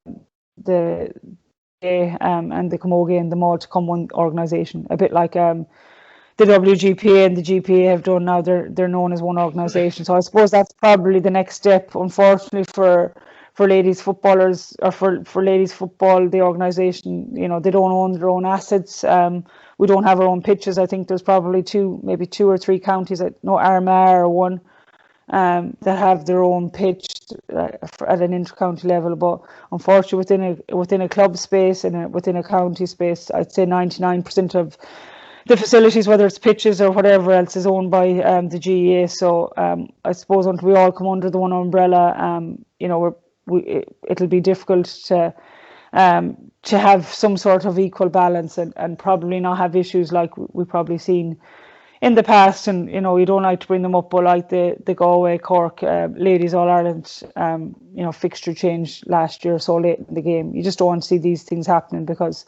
GAA and the Camogie and the Mall to come one organisation, a bit like the WGPA and the GPA have done now. They're known as one organisation. So I suppose that's probably the next step. Unfortunately for ladies footballers, or for ladies football, the organisation, they don't own their own assets. We don't have our own pitches. I think there's probably maybe two or three counties. Armagh or one. That have their own pitch at an inter-county level, but unfortunately within a club space and within a county space, I'd say 99% of the facilities, whether it's pitches or whatever else, is owned by the GAA. So I suppose until we all come under the one umbrella, it'll be difficult to have some sort of equal balance and probably not have issues like we've probably seen in the past. And you don't like to bring them up, but like the Galway Cork ladies All Ireland fixture change last year so late in the game, you just don't want to see these things happening, because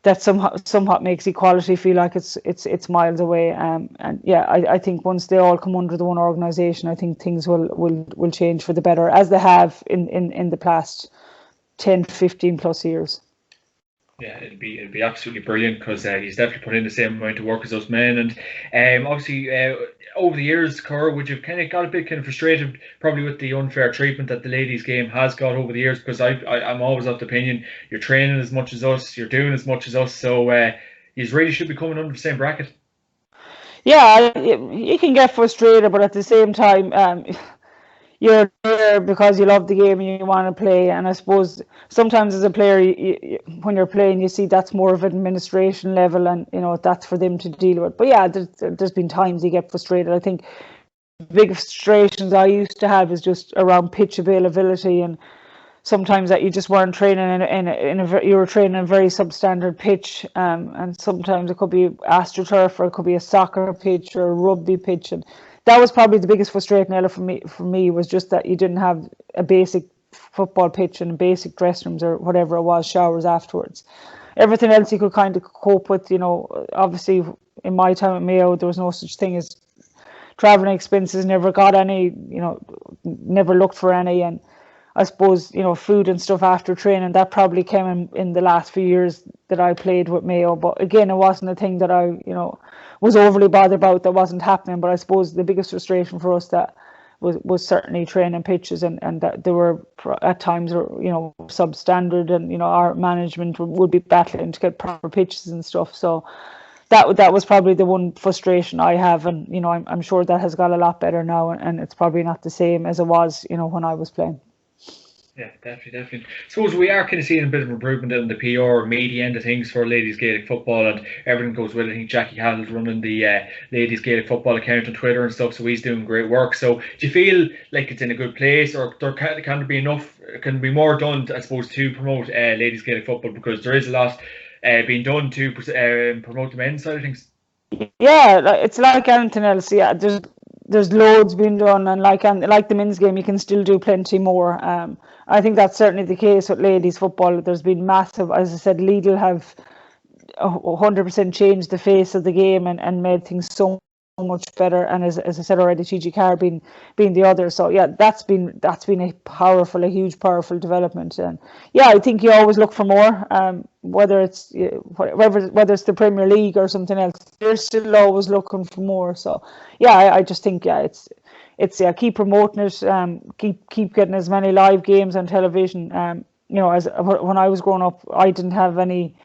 that somewhat makes equality feel like it's miles away. And yeah, I think once they all come under the one organisation, I think things will change for the better, as they have in the past 10, 15 plus years. Yeah, it'd be absolutely brilliant, because he's definitely put in the same amount of work as us men. And obviously, over the years, Cora, would you kind of got a bit kind of frustrated probably with the unfair treatment that the ladies' game has got over the years? Because I'm always of the opinion you're training as much as us, you're doing as much as us, so you really should be coming under the same bracket. Yeah, you can get frustrated, but at the same time, you're there because you love the game and you want to play. And I suppose sometimes as a player, when you're playing, you see that's more of an administration level, and that's for them to deal with. But yeah, there's been times you get frustrated. I think the big frustrations I used to have is just around pitch availability, and sometimes that you just weren't training you were training in a very substandard pitch, and sometimes it could be AstroTurf, or it could be a soccer pitch or a rugby pitch, and that was probably the biggest frustrating element for me was just that you didn't have a basic football pitch and basic dressing rooms or whatever it was, showers afterwards. Everything else you could kind of cope with. Obviously in my time at Mayo, there was no such thing as travelling expenses, never got any, never looked for any. And I suppose, food and stuff after training, that probably came in the last few years that I played with Mayo. But again, it wasn't a thing that I, was overly bothered about, that wasn't happening. But I suppose the biggest frustration for us that was certainly training pitches, and that they were at times, substandard, and our management would be battling to get proper pitches and stuff. So that was probably the one frustration I have, and I'm sure that has got a lot better now, and it's probably not the same as it was when I was playing. Yeah, definitely. Suppose we are kind of seeing a bit of improvement in the PR media end of things for ladies Gaelic football, and everything goes with it. I think Jackie Hattle's running the ladies Gaelic football account on Twitter and stuff, so he's doing great work. So do you feel like it's in a good place, or can there be enough, can be more done, I suppose, to promote ladies Gaelic football, because there is a lot being done to promote the men's side of things? Yeah, it's like anything else. Yeah, there's loads being done, and like the men's game, you can still do plenty more. I think that's certainly the case with ladies football. There's been massive, as I said, Lidl have 100% changed the face of the game and made things so much better. And as I said already, TG being the other. So yeah, that's been a huge, powerful development. And yeah, I think you always look for more. Whether it's whether it's the Premier League or something else, they're still always looking for more. So yeah, I just think it's keep promoting it. Keep getting as many live games on television. As when I was growing up, I didn't have any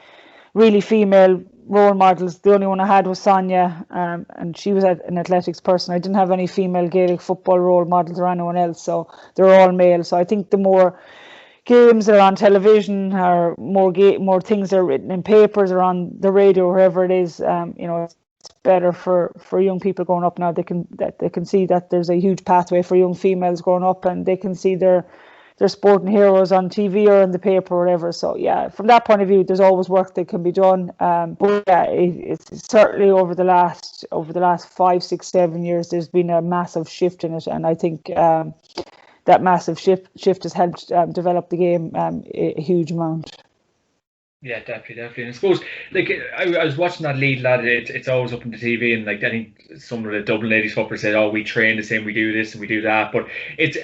really female role models. The only one I had was Sonia, and she was an athletics person. I didn't have any female Gaelic football role models or anyone else, so they're all male. So I think the more games that are on television, or more things that are written in papers or on the radio, wherever it is, it's better for young people growing up now. They can see that there's a huge pathway for young females growing up, and they can see their sporting heroes on TV or in the paper or whatever. So yeah, from that point of view, there's always work that can be done. But yeah, it's certainly over the last 5, 6, 7 years, there's been a massive shift in it, and I think that massive shift has helped develop the game a huge amount. Yeah, definitely. And I suppose, like, I was watching that lead lad. It's always up on the TV, and like I think some of the Dublin ladies football said, "Oh, we train the same, we do this and we do that." But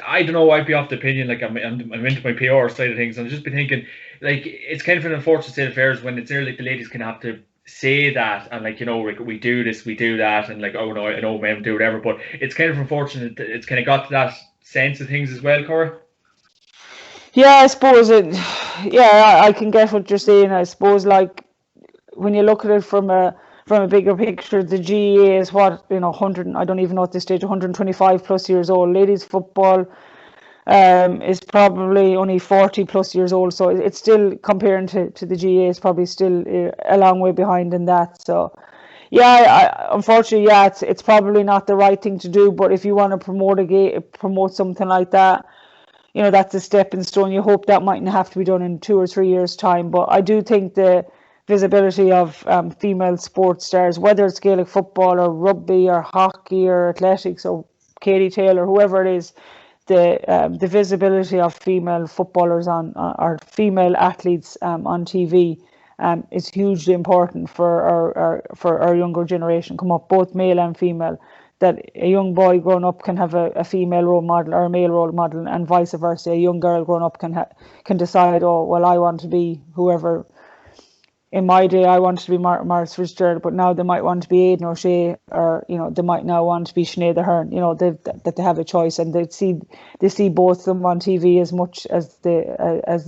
I don't know. I'd be off the opinion. Like I'm into my PR side of things. And I've just been thinking, like, it's kind of an unfortunate state of affairs when it's there. Like the ladies can have to say that, and like like we do this, we do that, and like, oh no, I know men do whatever. But it's kind of unfortunate that it's kind of got to that sense of things as well, Cora. Yeah, I suppose I can get what you're saying. I suppose, like, when you look at it from a bigger picture, the GAA is what, 100. I don't even know at this stage, 125 plus years old. Ladies football is probably only 40 plus years old. So it's still, comparing to the GAA, is probably still a long way behind in that. So yeah, unfortunately, yeah, it's probably not the right thing to do. But if you want to promote something like that, that's a stepping stone. You hope that mightn't have to be done in 2 or 3 years' time. But I do think the visibility of female sports stars, whether it's Gaelic football or rugby or hockey or athletics or Katie Taylor, whoever it is, the visibility of female footballers or female athletes on TV is hugely important for our younger generation come up, both male and female. That a young boy growing up can have a female role model or a male role model, and vice versa. A young girl growing up can decide, oh well, I want to be whoever. In my day, I wanted to be Maurice Fitzgerald, but now they might want to be Aidan O'Shea, or they might now want to be Sinead Ahern. That they have a choice, and they see both of them on TV as much as they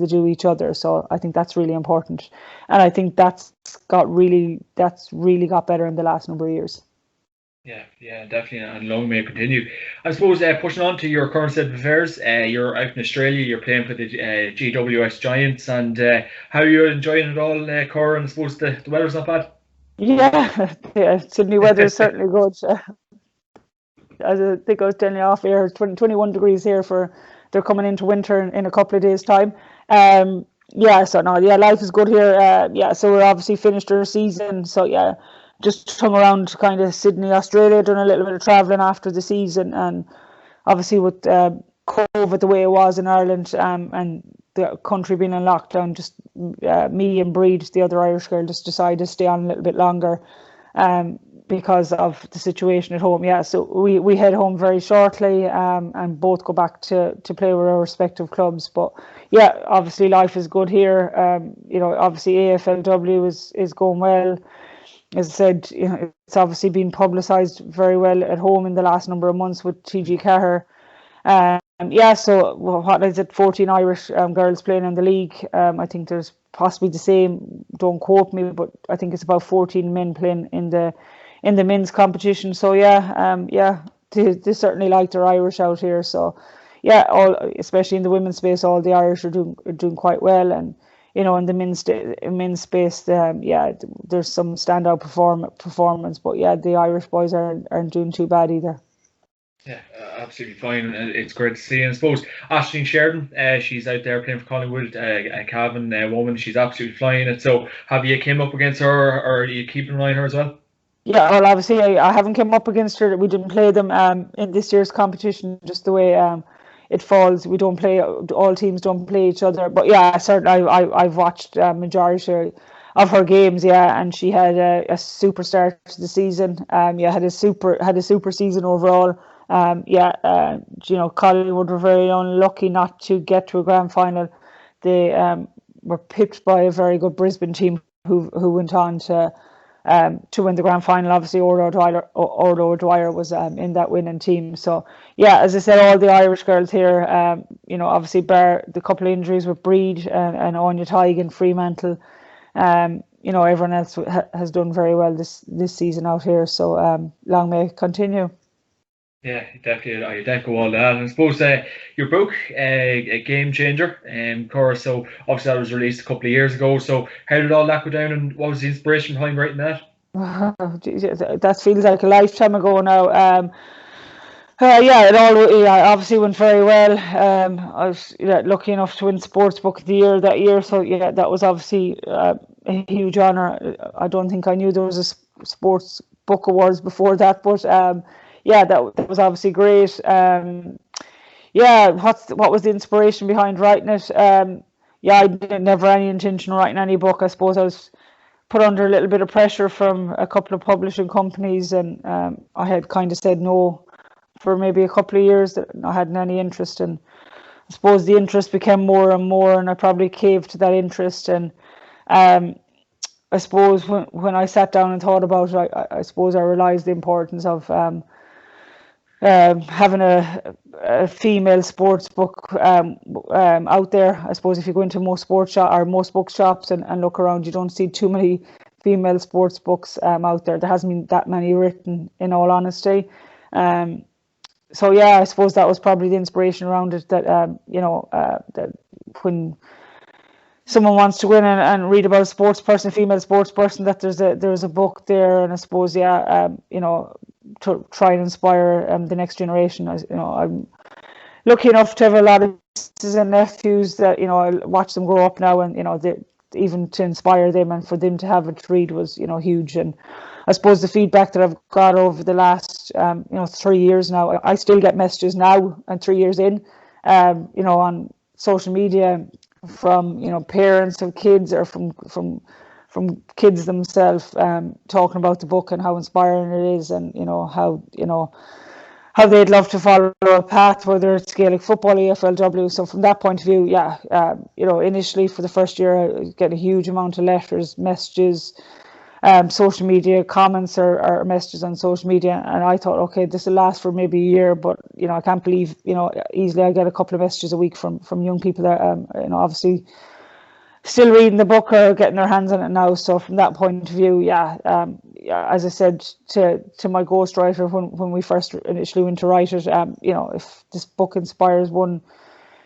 do each other. So I think that's really important, and I think that's really got better in the last number of years. Yeah, definitely, and long may it continue. I suppose pushing on to your current state of affairs, you're out in Australia, you're playing for the GWS Giants, and how are you enjoying it all, Cora? And I suppose the weather's not bad. Yeah, Sydney weather is certainly good. As I think I was telling you off air, 21 degrees here they're coming into winter in a couple of days' time. Life is good here. So we're obviously finished our season, so yeah, just hung around kind of Sydney, Australia, done a little bit of travelling after the season, and obviously with COVID the way it was in Ireland, and the country being in lockdown, just me and Breed, the other Irish girl, just decided to stay on a little bit longer because of the situation at home. Yeah, so we head home very shortly and both go back to play with our respective clubs. But yeah, obviously life is good here. Obviously AFLW is going well. As I said, it's obviously been publicised very well at home in the last number of months with TG Cahir. So what is it? 14 Irish girls playing in the league. I think there's possibly the same. Don't quote me, but I think it's about 14 men playing in the men's competition. So they certainly like their Irish out here. So yeah, especially in the women's space, all the Irish are doing quite well, and in the men's space, there's some standout performance, but yeah, the Irish boys aren't doing too bad either. Yeah, absolutely fine. It's great to see. And I suppose Aisling Sheridan, she's out there playing for Collingwood, a Cavan woman. She's absolutely flying it. So have you came up against her, or are you keeping an eye on her as well? Yeah, well, obviously, I haven't come up against her. We didn't play them in this year's competition, just the way it falls. We don't play, all teams don't play each other. But yeah, certainly, I've watched majority of her games. Yeah, and she had a super start to the season. Yeah, had a super season overall. Yeah, Collingwood were very unlucky not to get to a grand final. They were pipped by a very good Brisbane team who went on to win the grand final. Obviously, Orla O'Dwyer was in that winning team. So, yeah, as I said, all the Irish girls here, obviously, bar the couple of injuries with Breed and Anya Tighe and Fremantle, everyone else has done very well this season out here. So, long may it continue. Yeah, definitely. I'd echo all that. And I suppose your book, a game changer, Cora. So obviously that was released a couple of years ago. So how did all that go down, and what was the inspiration behind writing that? That feels like a lifetime ago now. Yeah, it all obviously went very well. I was lucky enough to win Sports Book of the Year that year. So yeah, that was obviously a huge honour. I don't think I knew there was a Sports Book Awards before that, but yeah, that was obviously great. Yeah, what was the inspiration behind writing it? Yeah, I didn't never any intention of writing any book. I suppose I was put under a little bit of pressure from a couple of publishing companies, and I had kind of said no for maybe a couple of years that I hadn't any interest in. I suppose the interest became more and more, and I probably caved to that interest. And I suppose when I sat down and thought about it, I suppose I realised the importance of having a female sports book out there. I suppose if you go into most most bookshops and look around, you don't see too many female sports books out there. There hasn't been that many written, in all honesty. So yeah, I suppose that was probably the inspiration around it. That that when someone wants to go in and read about a female sports person, that there's a book there. And I suppose to try and inspire the next generation. I'm lucky enough to have a lot of nieces and nephews that I watch them grow up now, and even to inspire them and for them to have it to read was huge. And I suppose the feedback that I've got over the last 3 years now, I still get messages now, and 3 years in, on social media from parents of kids, or from kids themselves, talking about the book and how inspiring it is, and how they'd love to follow a path, whether it's Gaelic football, EFLW. So from that point of view, yeah, initially for the first year, I get a huge amount of letters, messages, social media comments, or messages on social media, and I thought, okay, this will last for maybe a year, but I can't believe easily I get a couple of messages a week from young people that obviously still reading the book or getting their hands on it now. So from that point of view, yeah, as I said to my ghostwriter when we first initially went to write it, if this book inspires one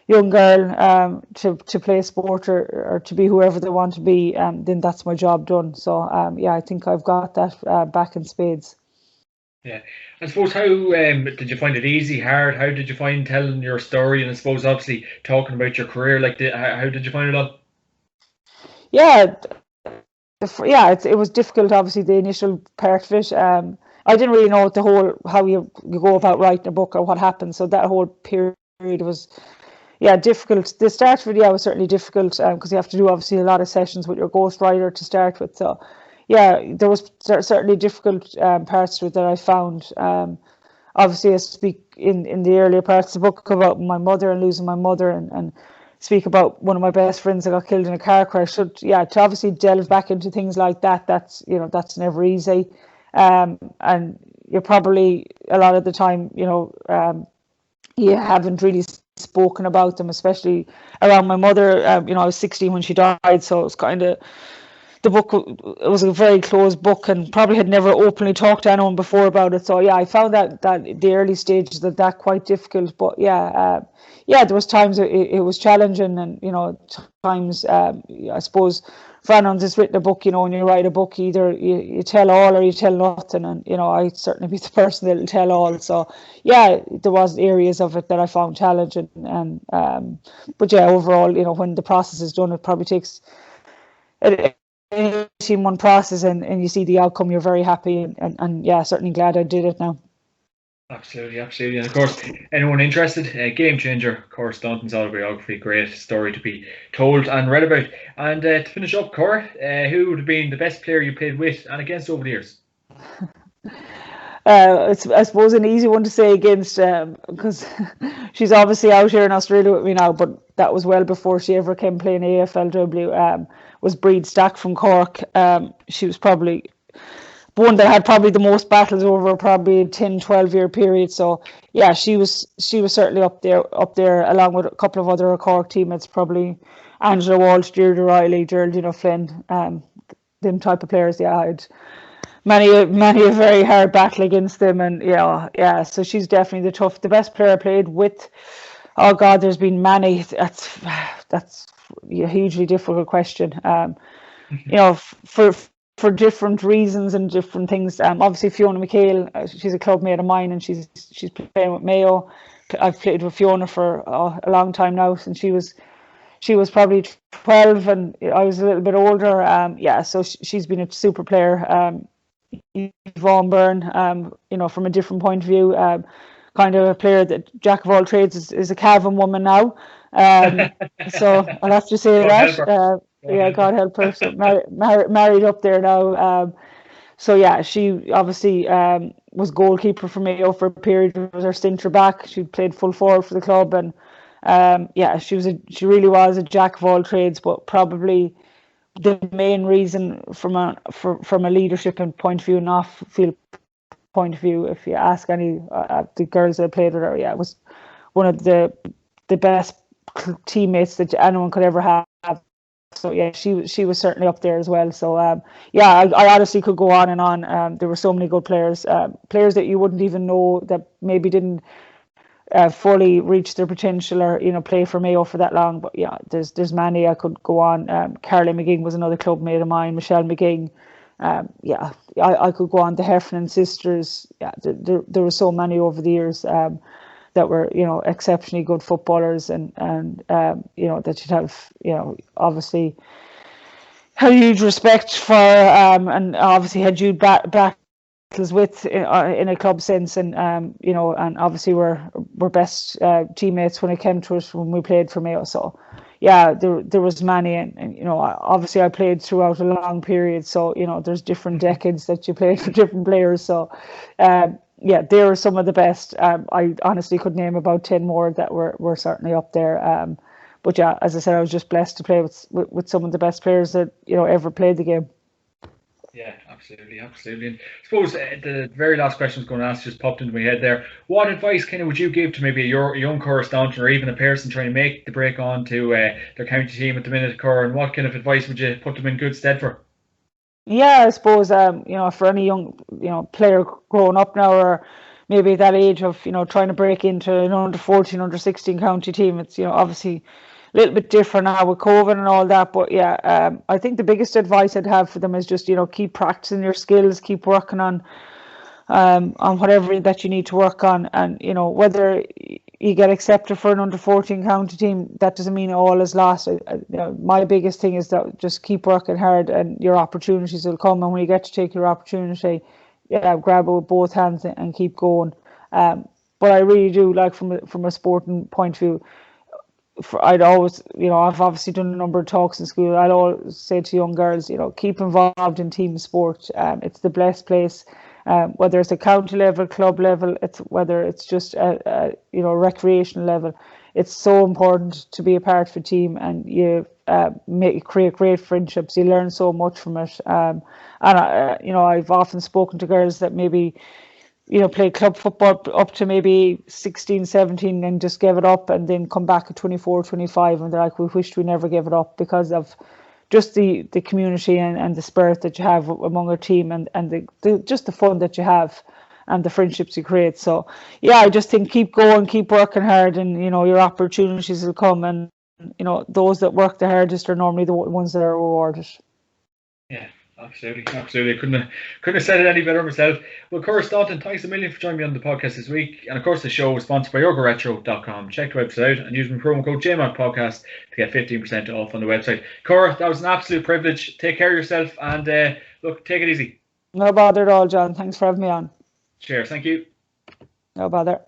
young girl to play a sport or to be whoever they want to be, then that's my job done. So yeah, I think I've got that back in spades. Yeah, I suppose, how did you find it easy, hard? How did you find telling your story? And I suppose obviously talking about your career, how did you find it all? Yeah, it was difficult. Obviously, the initial part of it. I didn't really know how you go about writing a book or what happens. So that whole period was, yeah, difficult. The start of it, was certainly difficult because you have to do obviously a lot of sessions with your ghostwriter to start with. So yeah, there was certainly difficult parts to it that I found. Obviously, I speak in the earlier parts of the book about my mother and losing my mother, and speak about one of my best friends that got killed in a car crash. So yeah, to obviously delve back into things like that, that's never easy. And you're probably a lot of the time, you haven't really spoken about them, especially around my mother. I was 16 when she died, so it was kind of, the book, it was a very closed book, and probably had never openly talked to anyone before about it. So yeah, I found that the early stages that quite difficult. But yeah, there was times it was challenging, and times I suppose for anyone that's written a book, when you write a book, either you tell all or you tell nothing, and I'd certainly be the person that'll tell all. So yeah, there was areas of it that I found challenging, and but yeah, overall, when the process is done, it probably takes in one process and you see the outcome, you're very happy, and yeah, certainly glad I did it now. Absolutely. And of course, anyone interested, game changer, Cora Staunton's autobiography, great story to be told and read about. And to finish up, Cora, who would have been the best player you played with and against over the years? It's, I suppose, an easy one to say against, because she's obviously out here in Australia with me now, but that was well before she ever came playing AFLW. Was Breed Stack from Cork. She was probably one that had probably the most battles over probably a 10-12 year period. So yeah, she was certainly up there along with a couple of other Cork teammates, probably Angela Walsh, Deirdre Riley, Geraldine O'Flynn, them type of players. Yeah, I had many a very hard battle against them, and yeah. So she's definitely the best player I played with. Oh God, there's been many. That's a hugely difficult question. For different reasons and different things. Obviously Fiona Mikhail, she's a club mate of mine, and she's playing with Mayo. I've played with Fiona for a long time now, since she was probably 12 and I was a little bit older. So she's been a super player. Yvonne Byrne, from a different point of view, kind of a player that jack of all trades, is a Cavan woman now. So I'll have to say that. God help her. So married up there now. So yeah, she obviously was goalkeeper for Mayo for a period. It was her centre back. She played full forward for the club, and she really was a jack of all trades. But probably the main reason from a leadership and point of view and off-field point of view, if you ask any the girls that played with her, it was one of the best teammates that anyone could ever have. So yeah, she was certainly up there as well. So I honestly could go on and on. There were so many good players that you wouldn't even know that maybe didn't fully reach their potential or play for Mayo for that long. But yeah, there's many I could go on. Caroline McGing was another club mate of mine. Michelle McGing. I could go on. The Heffernan sisters. Yeah, there were so many over the years that were exceptionally good footballers, and that you'd have obviously had huge respect for, and obviously had huge battles with in a club sense, and and obviously we're best teammates when it came to it when we played for Mayo. So yeah, there was many, and obviously I played throughout a long period, so there's different decades that you played for different players. So yeah, they were some of the best. I honestly could name about 10 more that were certainly up there. But yeah, as I said, I was just blessed to play with some of the best players that ever played the game. Yeah, absolutely. And I suppose the very last question I was going to ask just popped into my head there. What advice kind of would you give to maybe a young Cora Staunton, or even a person trying to make the break on to their county team at the minute, Cora? And what kind of advice would you put them in good stead for? Yeah, I suppose for any young player growing up now, or maybe at that age of trying to break into an under 14, under 16 county team, it's obviously a little bit different now with COVID and all that. But yeah, I think the biggest advice I'd have for them is just keep practicing your skills, keep working on whatever that you need to work on, and whether you get accepted for an under 14 county team, that doesn't mean all is lost. My biggest thing is that just keep working hard, and your opportunities will come. And when you get to take your opportunity, grab it with both hands and keep going. But I really do like from a sporting point of view. I'd always, I've obviously done a number of talks in school. I'd always say to young girls, keep involved in team sport. It's the best place. Whether it's a county level, club level, whether it's just a recreational level, it's so important to be a part of a team, and you create great friendships. You learn so much from it. And I've often spoken to girls that maybe play club football up to maybe 16, 17 and just gave it up, and then come back at 24, 25, and they're like, we wished we never gave it up, because of just the community and the spirit that you have among our team, and just the fun that you have and the friendships you create. So yeah, I just think keep going, keep working hard, and your opportunities will come, and those that work the hardest are normally the ones that are rewarded. Yeah, Absolutely. Couldn't have said it any better myself. Well, Cora, Staunton, thanks a million for joining me on the podcast this week. And of course, the show is sponsored by yogaretro.com. Check the website out and use my promo code JMac podcast to get 15% off on the website. Cora, that was an absolute privilege. Take care of yourself and look, take it easy. No bother at all, John. Thanks for having me on. Cheers. Thank you. No bother.